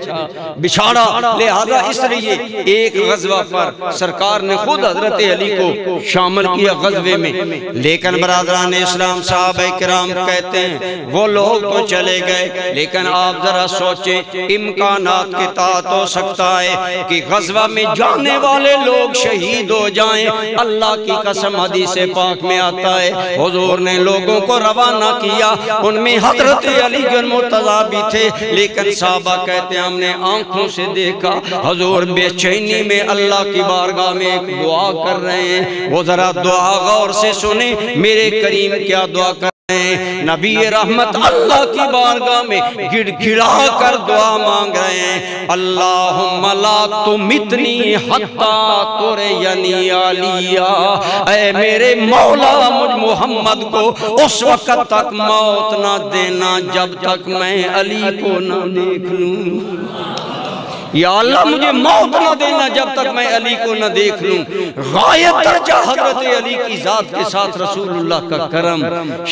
بچھاڑا۔ لہذا اس لیے ایک غزوہ پر سرکار نے خود حضرت علی کو شامل کیا غزوے میں، لیکن برادران اسلام صحابہ کرام کہتے ہیں وہ لوگ تو چلے گئے، لیکن آپ ذرا سوچیں امکانات کے تحت ہو سکتا ہے کہ غزوہ میں جانے والے لوگ شہید ہو جائیں۔ اللہ کی قسم حدیث پاک میں آتا ہے حضور نے لوگوں کو روانہ کیا، ان میں حضرت علی المرتضیٰ بھی تھے، لیکن صحابہ کہتے ہیں ہم نے آنکھوں سے دیکھا حضور بے چینی میں اللہ کی بارگاہ میں ایک دعا کر رہے ہیں۔ وہ ذرا دعا غور سے سنیں میرے کریم کیا دعا کر رہے ہیں۔ نبی رحمت اللہ کی بارگاہ میں گڑ گڑا کر دعا مانگ رہے ہیں، اللہم لا تمتنی حتی ترینی علیہ، اے میرے مولا مجھ محمد کو اس وقت تک موت نہ دینا جب تک میں علی کو نہ دیکھ لوں۔ یا اللہ مجھے موت نہ دینا جب تک میں علی کو نہ دیکھ لوں۔ غایت درجہ حضرت علی کی ذات کے ساتھ رسول اللہ کا کرم،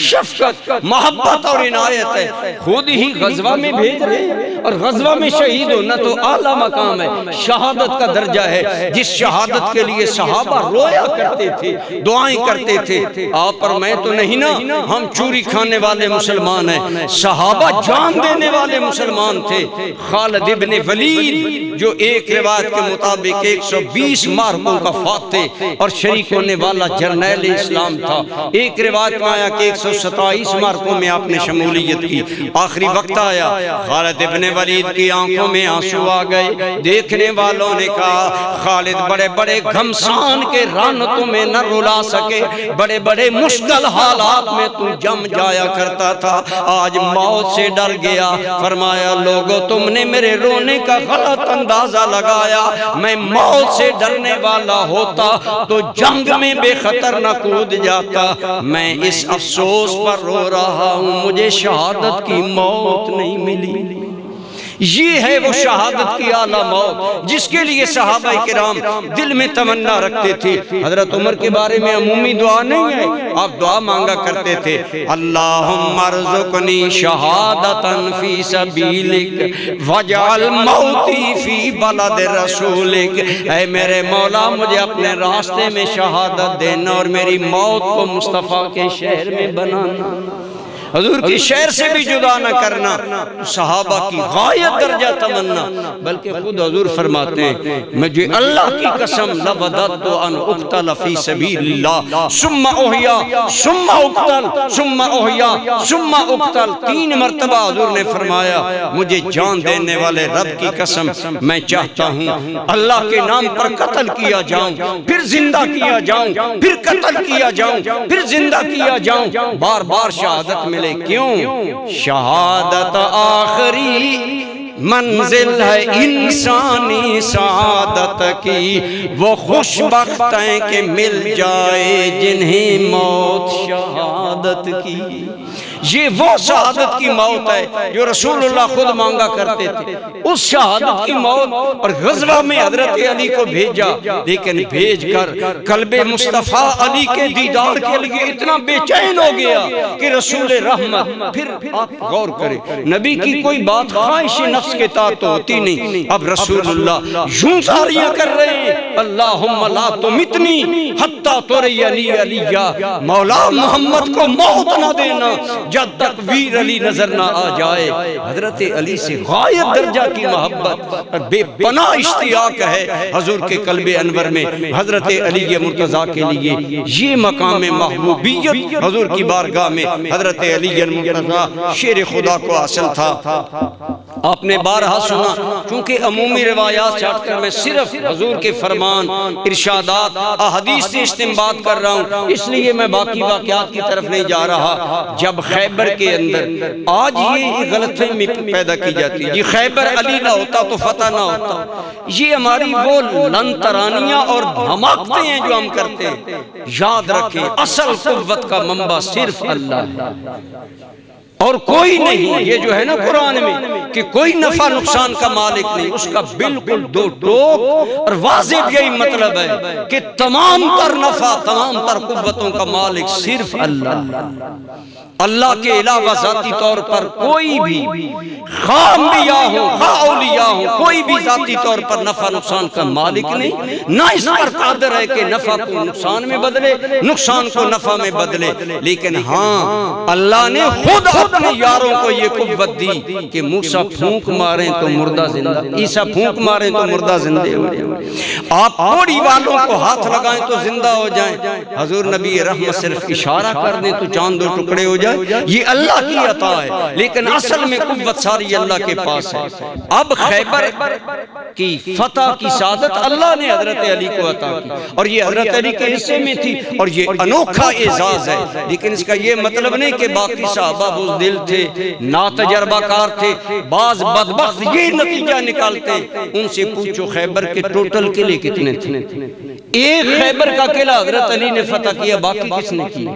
شفقت، محبت اور عنایت ہے، خود ہی غزوہ میں بھیج رہے ہیں اور غزوہ میں شہید ہونا تو اعلیٰ مقام ہے، شہادت کا درجہ ہے، جس شہادت کے لیے صحابہ رویا کرتے تھے، دعائیں کرتے تھے۔ آپ اور میں تو نہیں نا، ہم چوری کھانے والے مسلمان ہیں، صحابہ جان دینے والے مسلمان تھے۔ خالد ابن ولید جو ایک روایت کے مطابق 120 مارکوں کا فاتح اور شریک ہونے والا جرنیل اسلام تھا، ایک روایت میں آیا کہ 127 مارکوں میں آپ نے شمولیت کی۔ آخری وقت آیا، خالد ابن ولید کی آنکھوں میں آنسو آ گئے، دیکھنے والوں نے کہا خالد بڑے بڑے گھمسان کے رانتوں میں نہ رلا سکے، بڑے بڑے مشکل حالات میں تو جم جایا کرتا تھا، آج موت سے ڈر گیا۔ فرمایا لوگو تم نے میرے رونے کا غلط اندازہ لگایا، میں موت سے ڈرنے والا ہوتا تو جنگ میں بے خطر نہ کود جاتا، میں اس افسوس پر رو رہا ہوں مجھے شہادت کی موت نہیں ملی۔ یہ ہے وہ شہادت کی اعلیٰ موت جس کے لیے صحابہ کرام دل میں تمنا رکھتے تھے۔ حضرت عمر کے بارے میں عمومی دعا نہیں ہے، آپ دعا مانگا کرتے تھے، اللہم ارزقنی شہادتا فی سبیلک وجعل موتی فی بلد رسولک، اے میرے مولا مجھے اپنے راستے میں شہادت دینا اور میری موت کو مصطفیٰ کے شہر میں بنانا، حضور کی شہر سے بھی جدا نہ کرنا۔ صحابہ کی غایت درجہ تمنا، بلکہ خود حضور فرماتے ہیں مجھے اللہ کی قسم لوددت ان اقتل فی سبیل اللہ ثم احیا ثم اقتل ثم احیا ثم اقتل، 3 مرتبہ حضور نے فرمایا مجھے جان دینے والے رب کی قسم میں چاہتا ہوں اللہ کے نام پر قتل کیا جاؤں، پھر زندہ کیا جاؤں، پھر قتل کیا جاؤں، پھر زندہ کیا جاؤں، بار بار شہادت میں لے۔ کیوں؟ شہادت آخری منزل ہے انسانی سعادت کی، وہ خوش بخت ہیں کہ مل جائے جنہیں موت شہادت کی۔ یہ وہ شہادت کی موت ہے جو رسول اللہ خود مانگا کرتے تھے، اس شہادت کی موت۔ اور غزوہ میں حضرت علی کو بھیجا، لیکن بھیج کر قلب مصطفیٰ علی کے دیدار کے لیے اتنا بے چین ہو گیا کہ رسول رحمت، پھر آپ غور کریں نبی کی کوئی بات خواہش نفس کے تحت ہوتی نہیں، اب رسول اللہ یوں ساریاں کر رہے ہیں، اللہم لا تمتنی حتی ترینی علیہ، مولا محمد کو موت نہ دینا جب تک ویر علی نظر نہ آ جائے۔ حضرت علی سے غایت درجہ کی محبت اور بے پناہ اشتیاق ہے حضور کے قلب انور میں۔ حضرت علی مرتضیٰ کے لیے یہ مقام محبوبیت حضور کی بارگاہ میں حضرت علی مرتضیٰ شیر خدا کو حاصل تھا۔ آپ نے بارہا سنا، چونکہ عمومی روایات چھاٹ کر میں صرف حضور کے فرمان، ارشادات، احادیث سے استنباط کر رہا ہوں، اس لیے میں باقی واقعات کی طرف نہیں جا رہا۔ جب خیبر کے اندر آج یہ غلط فہمی پیدا کی جاتی ہے، یہ خیبر علی نہ ہوتا تو فتح نہ ہوتا، یہ ہماری وہ لن ترانیاں اور دھماکتے ہیں جو ہم کرتے ہیں۔ یاد رکھیں اصل قوت کا منبع صرف اللہ ہے اور کوئی نہیں۔ یہ جو ہے نا قرآن میں کہ کوئی نفع نقصان کا مالک نہیں، اس کا بالکل دو ٹوک اور واضح یہی مطلب ہے کہ تمام تر نفع، تمام تر قوتوں کا مالک صرف اللہ۔ اللہ کے علاوہ ذاتی طور پر کوئی بھی خواہ انبیاء ہو خواہ اولیاء ہو کوئی بھی ذاتی طور پر نفع نقصان کا مالک نہیں، نہ اس پر قادر ہے کہ نفع کو نقصان میں بدلے نقصان کو نفع میں بدلے، لیکن ہاں اللہ نے خود اپنے یاروں کو یہ قوت دی کہ موسیٰ پھونک ماریں تو مردہ زندہ، عیسیٰ پھونک ماریں تو مردہ زندہ ہو جائیں، آپ کوڑی والوں کو ہاتھ لگائیں تو زندہ ہو جائیں، حضور نبی رحمت صرف اشارہ کر دیں تو چاند دو ٹکڑے ہو جائیں، یہ اللہ کی عطا ہے، لیکن اصل میں قوت ساری اللہ کے پاس ہے۔ اب خیبر کی فتح کی سعادت اللہ نے حضرت علی کو عطا کی، اور یہ حضرت علی کے حصے میں تھی، اور یہ انوکھا اعزاز ہے، لیکن اس کا یہ مطلب نہیں کہ باقی صحابہ بزدل تھے، ناتجربہ کار تھے، بعض بدبخت یہ نتیجہ نکالتے، ان سے پوچھو خیبر کے ٹوٹل قلعے کتنے تھے؟ ایک خیبر کا قلعہ حضرت علی نے فتح کیا، باقی کس نے کیا؟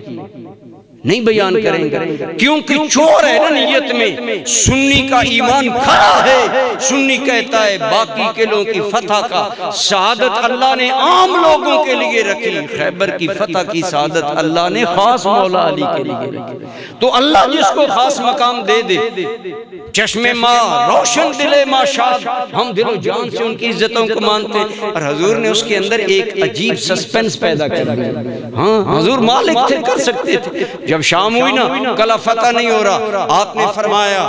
نہیں بیان کریں گے، کیونکہ چور ہے نا نیت میں، سنی کا ایمان کھڑا ہے، سنی کہتا ہے باقی قلعوں کی فتح کا سعادت اللہ نے عام لوگوں کے لیے رکھی، خیبر کی فتح کی سعادت اللہ نے خاص مولا علی کے لیے رکھی۔ تو اللہ جس کو خاص مقام دے دے، چشم ماں روشن دلے ماں شاد، ہم دل و جان سے ان کی عزتوں کو مانتے ہیں، اور حضور نے اس کے اندر ایک عجیب سسپینس پیدا کر دیا۔ ہاں حضور مالک تھے، کر سکتے تھے، جب شام ہوئی نا کلا فتح نہیں ہو رہا، آپ نے فرمایا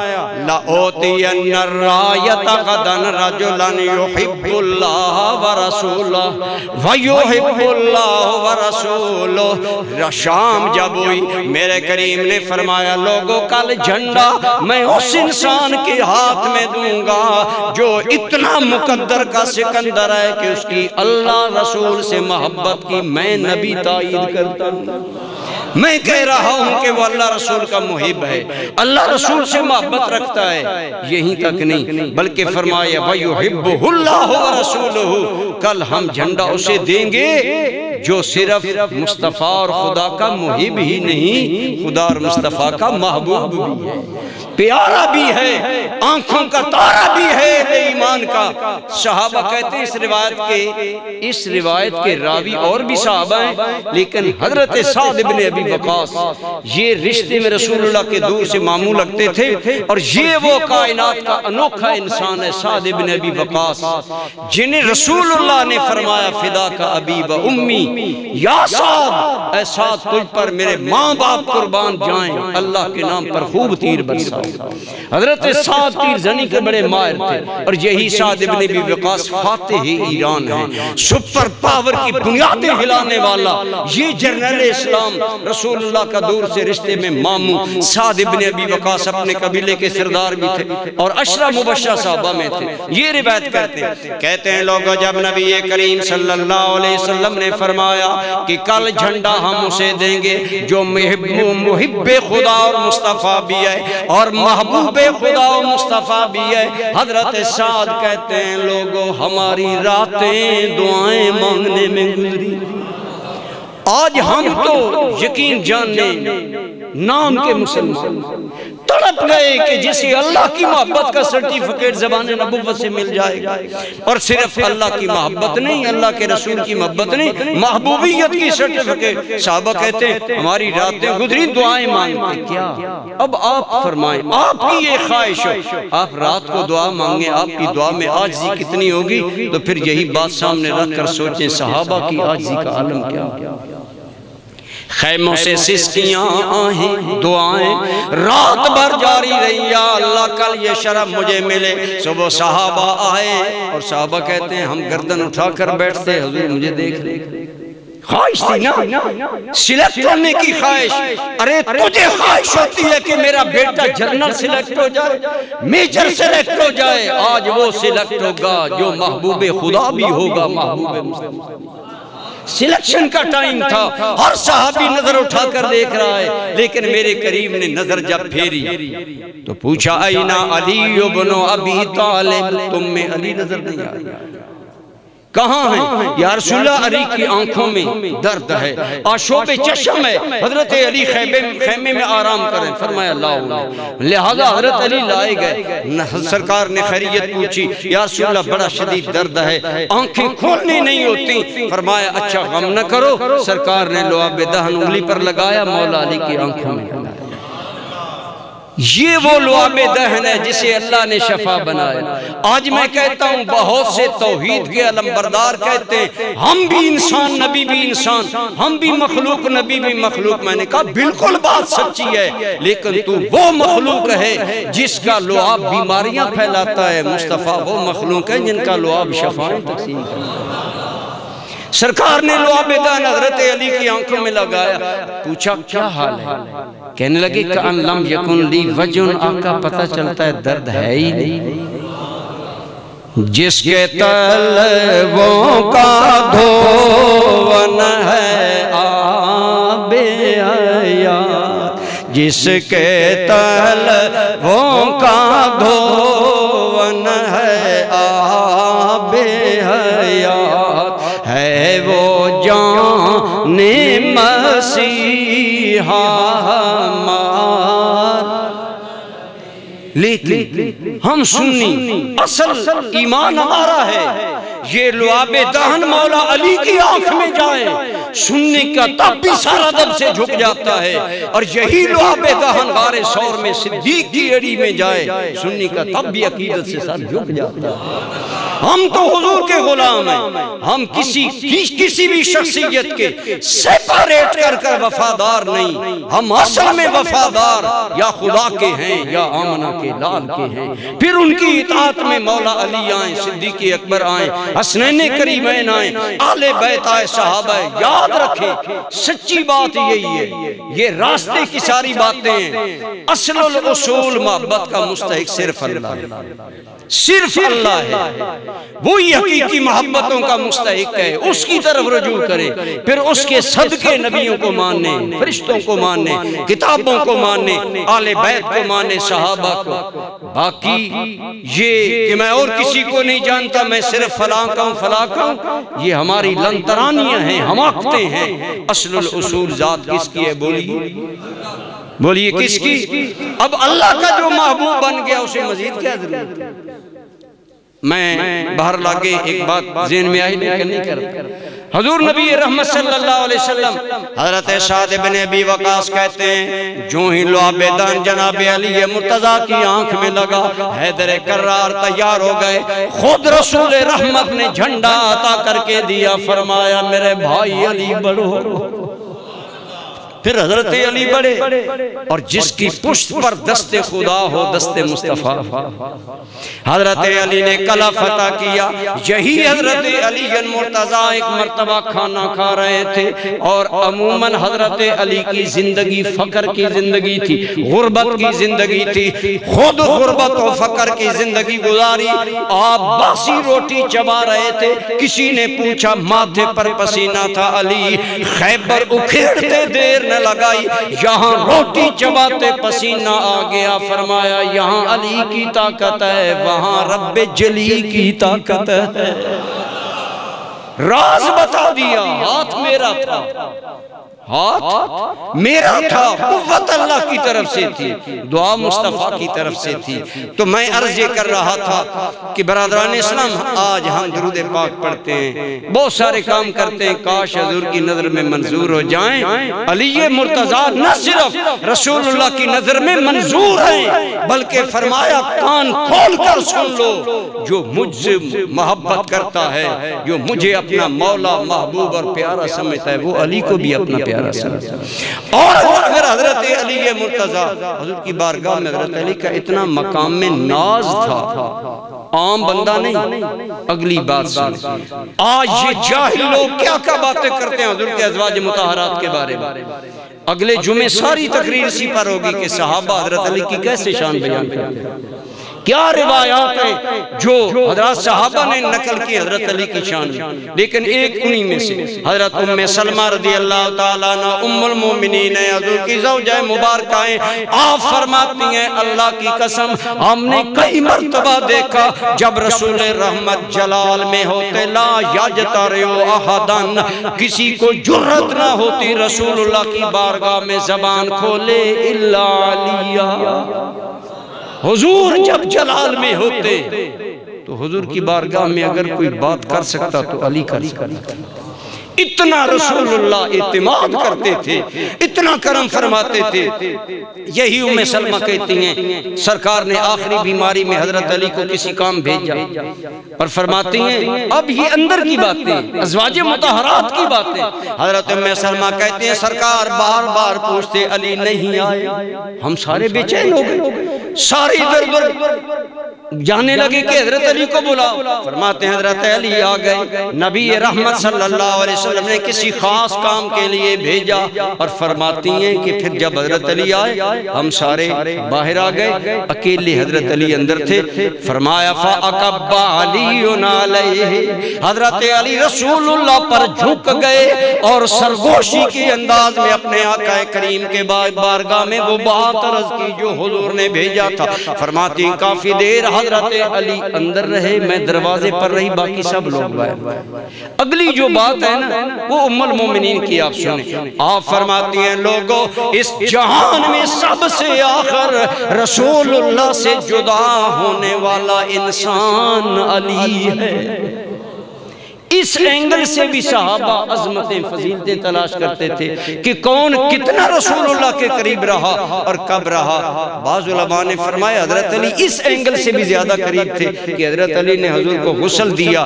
لَأُوتِيَنَّ الرَّایَةَ غَدًا رَجُلًا يُحِبُّ اللَّهَ وَرَسُولَهُ وَيُحِبُّ اللَّهُ وَرَسُولُهُ۔ شام جب ہوئی میرے کریم نے فرمایا لوگوں کل جھنڈا میں اس انسان کے ہاتھ میں دوں گا جو اتنا مقدر کا سکندر ہے کہ اس کی اللہ رسول سے محبت کی میں نبی تائید کرتا ہوں، میں کہہ رہا ہوں کہ وہ اللہ رسول کا محب ہے، اللہ رسول سے محبت رکھتا ہے، یہیں تک نہیں بلکہ فرمایا وَيُحِبُّهُ اللَّهُ وَرَسُولُهُ، کل ہم جھنڈا اسے دیں گے جو صرف مصطفیٰ اور خدا کا محب ہی نہیں، خدا اور مصطفیٰ کا محبوب بھی ہے، پیارا بھی ہے، آنکھوں کا تارا بھی ہے ایمان کا۔ صحابہ کہتے ہیں اس روایت کے راوی اور بھی صحابہ ہیں، لیکن حضرت سعد بن ابی وقاص یہ رشتے میں رسول اللہ کے دور سے معمول لگتے تھے، اور یہ وہ کائنات کا انوکھا انسان ہے سعد بن ابی وقاص جنہیں رسول اللہ نے فرمایا فدا کا ابی و امی، یا سعد اے سعد تجھ پر میرے ماں باپ قربان جائیں، اللہ کے نام پر خوب تیر برسا۔ حضرت سعد تیر زنی کے بڑے ماہر تھے، اور یہی سعد ابن ابی وقاص فاتح ایران ہے، سپر پاور کی بنیادیں ہلانے والا، یہ جنرل اسلام رسول اللہ کا دور سے رشتے میں ماموں سعد ابن ابی وقاص اپنے قبیلے کے سردار بھی تھے اور عشرہ مبشرہ صحابہ میں تھے۔ یہ روایت کرتے ہیں، کہتے ہیں لوگوں جب نبی کریم صلی اللہ علیہ وسلم نے فرمایا کہ کل جھنڈا ہم اسے دیں گے جو محب خدا اور مصطفیٰ بھی ہے اور محبوب خدا و مصطفیٰ بھی ہے، حضرت سعد کہتے ہیں لوگوں ہماری راتیں دعائیں مانگنے میں گزری، آج ہم تو یقین جاننے نام کے مسلمان تڑپ گئے کہ جسے اللہ کی محبت کا سرٹیفکیٹ زبان نبوت سے مل جائے گا، اور صرف اللہ کی محبت نہیں، اللہ کے رسول کی محبت نہیں، محبوبیت کی سرٹیفکیٹ۔ صحابہ کہتے ہیں ہماری راتیں گزری دعائیں مانگتے، کیا اب آپ فرمائیں، آپ کی یہ خواہش ہو آپ رات کو دعا مانگیں، آپ کی دعا میں عاجزی کتنی ہوگی، تو پھر یہی بات سامنے رکھ کر سوچیں صحابہ کی عاجزی کا عالم کیا۔ خیموں سے سسکیاں آہیں دعائیں رات بھر جاری رہی، یا اللہ کل یہ شرف مجھے ملے۔ صبح صحابہ آئے اور صحابہ کہتے ہیں ہم گردن اٹھا کر بیٹھتے، حضور مجھے دیکھ لے، خواہش تھی نا سلیکٹ ہونے کی خواہش، ارے تجھے خواہش ہوتی ہے کہ میرا بیٹا جنرل سلیکٹ ہو جائے، میجر سلیکٹ ہو جائے، آج وہ سلیکٹ ہوگا جو محبوب خدا بھی ہوگا، محبوب مصطفیٰ۔ سلیکشن کا ٹائم تھا، ہر صحابی نظر اٹھا کر دیکھ رہا ہے، لیکن میرے کریم نے نظر جب پھیری تو پوچھا اینا علی ابن ابی طالب، تم میں علی نظر نہیں آیا، کہاں ہیں؟ یا رسول اللہ علی کی آنکھوں میں درد ہے، آشوب چشم ہے، حضرت علی خیمے میں آرام کریں، فرمایا لاؤ، لہذا حضرت علی لائے گئے، سرکار نے خیریت پوچھی، یا رسول اللہ بڑا شدید درد ہے، آنکھیں کھولنی نہیں ہوتی، فرمایا اچھا غم نہ کرو، سرکار نے لعاب دہن انگلی پر لگایا، مولا علی کی آنکھوں میں لگایا، یہ وہ لعاب دہن ہے جسے اللہ نے شفا بنایا۔ آج میں کہتا ہوں بہت سے توحید کے علمبردار کہتے ہیں ہم بھی انسان نبی بھی انسان، ہم بھی مخلوق نبی بھی مخلوق۔ میں نے کہا بالکل بات سچی ہے، لیکن تو وہ مخلوق ہے جس کا لعاب بیماریاں پھیلاتا ہے، مصطفیٰ وہ مخلوق ہے جن کا لعاب شفائیں تقسیم کرتا ہے۔ سرکار نے لعاب دہن حضرت علی کی آنکھوں میں لگایا، پوچھا کیا حال ہے؟ کہنے لگے کأن لم یکن لی وجن، آقا پتہ چلتا ہے درد ہے ہی نہیں۔ جس کے طلبوں کا دھون ہے آب حیات، جس کے طلبوں کا دھون ہے آب حیات، ہے وہ جان مسیحا ہمار۔ لیکن ہم سنی، اصل ایمان ہمارا ہے یہ لعاب دہن مولا علی کی آنکھ میں جائے سننے کا تب بھی سارا دب سے جھک جاتا ہے، اور یہی لعاب دہن غار ثور میں صدیق کی اڑی میں جائے سننے کا تب بھی عقیدت سے سر جھک جاتا ہے۔ ہم تو حضور کے غلام ہیں، ہم کسی بھی شخصیت کے سیپریٹ کر وفادار نہیں، ہم اصل میں وفادار یا خدا کے ہیں یا آمنہ کے لال کے ہیں۔ پھر ان کی اطاعت میں مولا علی آئیں، صدیق اکبر آئیں، حسنین کریمین آئیں، آل بیت آئے، صحابہ آئے۔ یاد رکھیں سچی بات یہی ہے، یہ راستے کی ساری باتیں ہیں، اصل الاصول محبت کا مستحق صرف اللہ ہے، صرف اللہ ہے، وہی حقیقی محبتوں کا مستحق ہے، اس کی طرف رجوع کریں، پھر اس کے صدقے نبیوں کو ماننے، فرشتوں کو ماننے، کتابوں کو ماننے، آل بیت کو ماننے، صحابہ کو۔ باقی یہ کہ میں اور کسی کو نہیں جانتا، میں صرف فلاں کہوں، یہ ہماری لنترانیاں ہیں، حماقتیں ہیں۔ اصل الاصول ذات کس کی ہے بولیے کس کی؟ اب اللہ کا جو محبوب بن گیا اسے مزید کیا ضرورت ہے؟ میں باہر لاگے ایک بات ذہن میں آئی لیکن نہیں کرتا۔ حضور نبی رحمت صلی اللہ علیہ وسلم حضرت سعد بن ابی وقاص کہتے ہیں جو ہی لعاب دہن جناب علی مرتضیٰ کی آنکھ میں لگا حیدر کرار تیار ہو گئے، خود رسول رحمت نے جھنڈا عطا کر کے دیا، فرمایا میرے بھائی علی بڑھو۔ پھر حضرت علی بڑھے، اور جس کی پشت پر دست خدا ہو دست مصطفیٰ، حضرت علی نے قلعہ فتح کیا۔ یہی حضرت علی مرتضیٰ ایک مرتبہ کھانا کھا رہے تھے، اور عموماً حضرت علی کی زندگی فقر کی زندگی تھی، غربت کی زندگی تھی، خود غربت و فقر کی زندگی گزاری۔ آپ باسی روٹی چبا رہے تھے، کسی نے پوچھا، ماتھے پر پسینہ تھا، علی خیبر اکھیڑتے دیر لگائی، یہاں روٹی چباتے پسینہ آ گیا، فرمایا یہاں علی کی طاقت ہے، وہاں رب جلی کی طاقت ہے۔ راز بتا دیا، ہاتھ میرا تھا، ہاتھ میرا تھا، قوت اللہ کی طرف سے تھی، دعا مصطفیٰ کی طرف سے تھی۔ تو میں عرض یہ کر رہا تھا کہ برادران اسلام آج ہم درود پاک پڑھتے ہیں، بہت سارے کام کرتے ہیں، کاش حضور کی نظر میں منظور ہو جائیں۔ علی مرتضیٰ نہ صرف رسول اللہ کی نظر میں منظور ہیں بلکہ فرمایا کان کھول کر سن لو، جو مجھ سے محبت کرتا ہے، جو مجھے اپنا مولا محبوب اور پیارا سمجھتا ہے، وہ علی کو بھی اپنا پیارا سمجھتا ہے۔ اور اگر حضرت علی مرتضیٰ حضور کی بارگاہ میں حضرت علی کا اتنا مقام میں ناز تھا، عام بندہ نہیں، اگلی بات سن۔ آج یہ جاہل لوگ کیا کیا باتیں کرتے ہیں حضور کے ازواج مطہرات کے بارے میں۔ اگلے جمعے ساری تقریر اسی پر ہوگی کہ صحابہ حضرت علی کی کیسے شان بیان کرتے ہیں، کیا روایات ہیں جو حضرات صحابہ نے نقل کی حضرت علی کی شان میں۔ لیکن ایک انہی میں سے حضرت ام سلمہ رضی اللہ تعالیٰ عنہ ام المومنین حضور کی زوجہ مبارکہ ہیں، آپ فرماتی ہیں اللہ کی قسم ہم نے کئی مرتبہ دیکھا جب رسول رحمت جلال میں ہوتے لا یجترئ احدن، کسی کو جرت نہ ہوتی رسول اللہ کی بارگاہ میں زبان کھولے الا علیہ۔ حضور جب جلال میں ہوتے تو حضور کی بارگاہ میں اگر کوئی بات کر سکتا تو علی کر سکتا۔ اتنا رسول اللہ اعتماد کرتے تھے، اتنا کرم فرماتے تھے۔ یہی ام سلمہ کہتی ہیں سرکار نے آخری بیماری میں حضرت علی کو کسی کام بھیجا اور فرماتی ہیں اب یہ اندر کی باتیں، ازواج مطہرات کی باتیں۔ حضرت ام سلمہ کہتے ہیں سرکار بار بار پوچھتے علی نہیں آئے، ہم سارے بے چین ہو گئے، سارے ادھر ادھر جانے لگے کہ حضرت علی کو بلاؤ۔ فرماتے ہیں حضرت علی آ گئے، نبی رحمت صلی اللہ علیہ وسلم نے کسی خاص کام کے لیے بھیجا، اور فرماتی ہیں کہ پھر جب حضرت علی آئے ہم سارے باہر آ گئے، اکیلے حضرت علی اندر تھے۔ فرمایا فَأَكَبَّ عَلِيٌّ عَلَيْهِ، حضرت علی رسول اللہ پر جھک گئے اور سرگوشی کے انداز میں اپنے آقا کریم کے بارگاہ میں وہ بات عرض کی جو حضور نے بھیجا تھا۔ فرماتی ہیں کافی دیر حضرت علی اندر رہے، میں دروازے پر رہی، باقی سب لوگ باہر۔ اگلی جو بات ہے نا وہ ام المومنین کی آپ سنیں۔ آپ فرماتی ہیں لوگوں اس جہان میں سب سے آخر رسول اللہ سے جدا ہونے والا انسان علی ہے۔ اس اینگل سے بھی صحابہ عظمتیں فضیلتیں تلاش کرتے تھے کہ کون کتنا رسول اللہ کے قریب رہا اور کب رہا۔ بعض علماء نے فرمایا حضرت علی اس اینگل سے بھی زیادہ قریب تھے کہ حضرت علی نے حضور کو غسل دیا،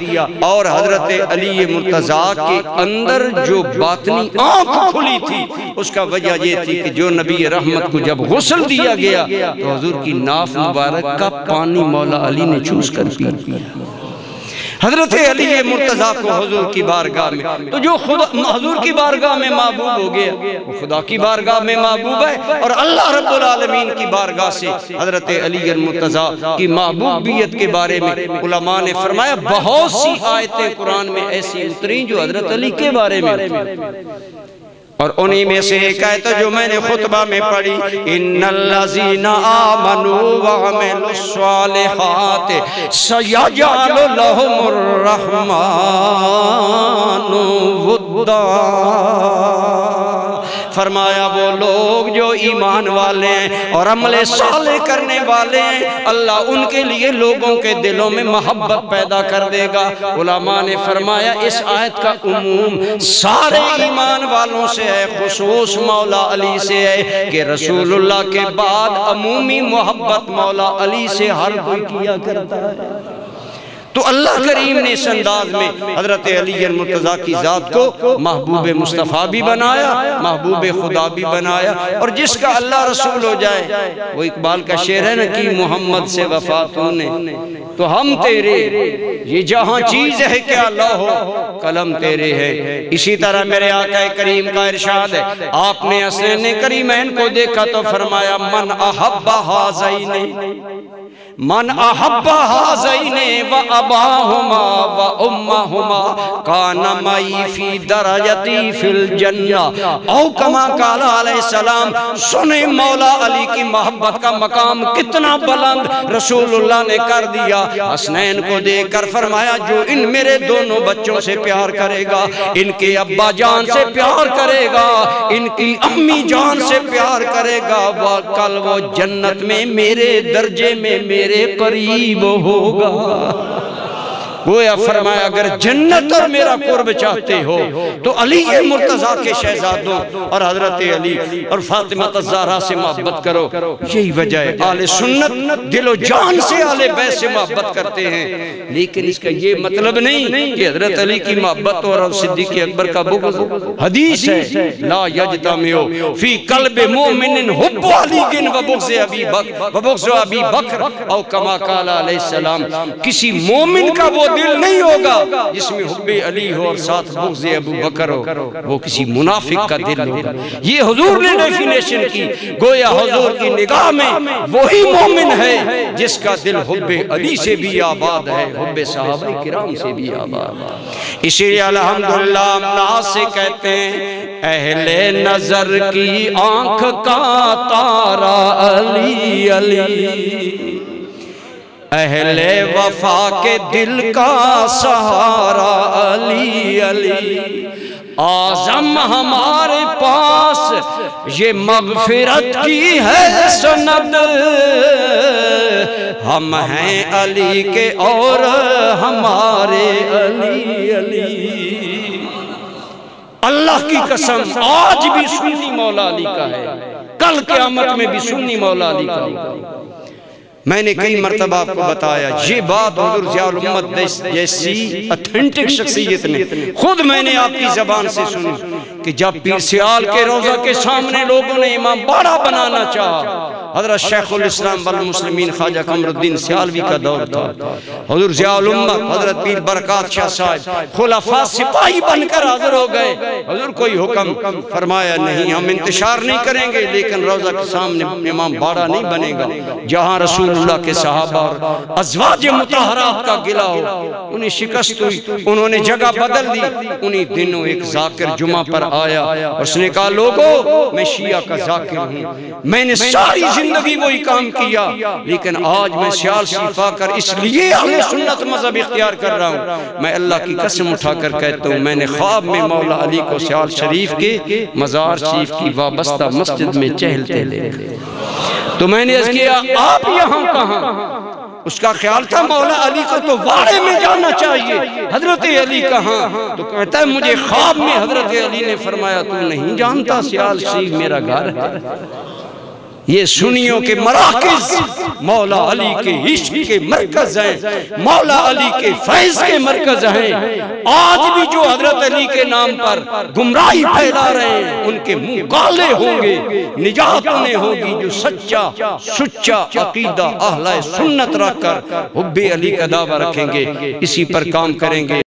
اور حضرت علی مرتضیٰ کے اندر جو باطنی آنکھ کھلی تھی اس کا وجہ یہ تھی کہ جو نبی رحمت کو جب غسل دیا گیا تو حضور کی ناف مبارک کا پانی مولا علی نے چوس کر پی لیا۔ حضرت علی مرتضیٰ کو حضور کی بارگاہ میں، تو جو حضور کی بارگاہ میں محبوب ہو گیا وہ خدا کی بارگاہ میں محبوب ہے، اور اللہ رب العالمین کی بارگاہ سے حضرت علی مرتضیٰ کی محبوبیت کے بارے میں علماء نے فرمایا بہت سی آیتیں قرآن میں ایسی اتریں جو حضرت علی کے بارے میں، اور انہی میں سے ایک آیت جو میں نے خطبہ میں پڑھی، ان الذین آمنوا وعملوا الصالحات سیجعل لهم الرحمن ودا۔ فرمایا وہ لوگ جو ایمان والے ہیں اور عمل صالح کرنے والے ہیں، اللہ ان کے لیے لوگوں کے دلوں میں محبت پیدا کر دے گا۔ علماء نے فرمایا اس آیت کا عموم سارے ایمان والوں سے ہے، خصوص مولا علی سے ہے کہ رسول اللہ کے بعد عمومی محبت مولا علی سے ہر کوئی کیا کرتا ہے۔ تو اللہ کریم نے اس انداز میں حضرت علی مرتضیٰ کی ذات کو محبوب مصطفیٰ بھی بنایا، محبوب خدا بھی بنایا، اور جس کا اللہ رسول ہو جائے، وہ اقبال کا شعر ہے نا کہ محمد سے وفا تو نے تو ہم تیرے، یہ جہاں چیز ہے کیا لوح قلم تیرے ہے۔ اسی طرح میرے آقا کریم کا ارشاد ہے، آپ نے حسنین کریمین کو دیکھا تو فرمایا من احب ہذین، من احب ہذین و اباہما و امہما کان معی فی درجتی فی الجنہ، او کما قال علیہ السلام۔ سنیں مولا علی کی محبت کا مقام کتنا بلند رسول اللہ نے کر دیا۔ حسنین کو دیکھ کر فرمایا جو ان میرے دونوں بچوں سے پیار کرے گا، ان کے ابا جان سے پیار کرے گا، ان کی امی جان سے پیار کرے گا، وہ کل وہ جنت میں میرے درجے میں میرے قریب ہوگا۔ گویا فرمایا اگر جنت اور میرا قرب چاہتے ہو تو علی مرتضیٰ کے شہزادوں اور حضرت علی اور فاطمہ الزہرا سے محبت کرو۔ یہی وجہ ہے آل سنت دل و جان سے آل بیت سے محبت کرتے ہیں، لیکن اس کا یہ مطلب نہیں کہ حضرت علی کی محبت اور صدیق اکبر کا بغض۔ حدیث ہے لا یجتمع فی قلب مومن حب علی و بغض ابی بکر او کما قال علیہ السلام۔ کسی مومن کا وہ دل نہیں ہوگا جس میں حب علی ہو اور ساتھ بغض ابو بکر ہو، وہ کسی منافق کا دل ہوگا۔ یہ حضور نے ڈیفینیشن کی، گویا حضور کی نگاہ میں وہی مومن ہے جس کا دل حب علی سے بھی آباد ہے، حب صحابہ کرام سے بھی آباد ہے۔ اسی لیے الحمدللہ ہم ناز سے کہتے ہیں اہل نظر کی آنکھ کا تارا علی علی، اہل وفا کے دل کا سہارا علی علی، اعظم ہمارے پاس یہ مغفرت کی ہے سند، ہم ہیں علی کے اور ہمارے علی علی۔ اللہ کی قسم آج بھی سنی مولا علی کا ہے، کل قیامت میں بھی سنی مولا علی کا ہوگا۔ میں نے کئی مرتبہ آپ کو بتایا یہ بات حضور ضیاء الامت جیسی اتھینٹک شخصیت نے خود میں نے آپ کی زبان سے سنی کہ جب پیر سیال کے روضہ کے سامنے لوگوں نے امام باڑہ بنانا چاہا، حضرت شیخ الاسلام والمسلمین خواجہ قمر الدین سیالوی کا دور تھا، حضور ضیاء الامت حضرت پیر برکات شاہ صاحب خلفاء سپاہی بن کر حاضر ہو گئے۔ حضور کوئی حکم فرمایا نہیں، ہم انتشار نہیں کریں گے لیکن روضہ کے سامنے امام باڑہ نہیں بنے گا۔ جہاں رسول اللہ کے صحابہ اور ازواج مطہرات کا گلہ ہو، انہیں شکست ہوئی، انہوں نے جگہ بدل دی۔ انہی دنوں ایک ذاکر جمعہ پر آیا، اس نے کہا لوگو میں شیعہ کا ذاکر ہوں، میں نے ساری زندگی وہی کام کیا لیکن آج میں سیال شریف آ کر اس لیے اہل سنت مذہب اختیار کر رہا ہوں۔ میں اللہ کی قسم اٹھا کر کہتا ہوں میں نے خواب میں مولا علی کو سیال شریف کے مزار شریف کی وابستہ مسجد میں چہلتے دیکھا تو میں نے عرض کیا آپ یہاں کہاں؟ اس کا خیال تھا مولا علی کو تو واڑے میں جانا چاہیے، حضرت علی کہاں؟ تو کہتا ہے مجھے خواب میں حضرت علی نے فرمایا تو نہیں جانتا سیال شریف میرا گھر ہے۔ یہ سنیوں کے مراکز مولا علی کے عشق کے مرکز ہیں، مولا علی کے فیض کے مرکز ہیں۔ آج بھی جو حضرت علی کے نام پر گمراہی پھیلا رہے ہیں ان کے منہ کالے ہوں گے، نجات انہیں ہوگی جو سچا عقیدہ اہل سنت رکھ کر حب علی کا دعویٰ رکھیں گے، اسی پر کام کریں گے۔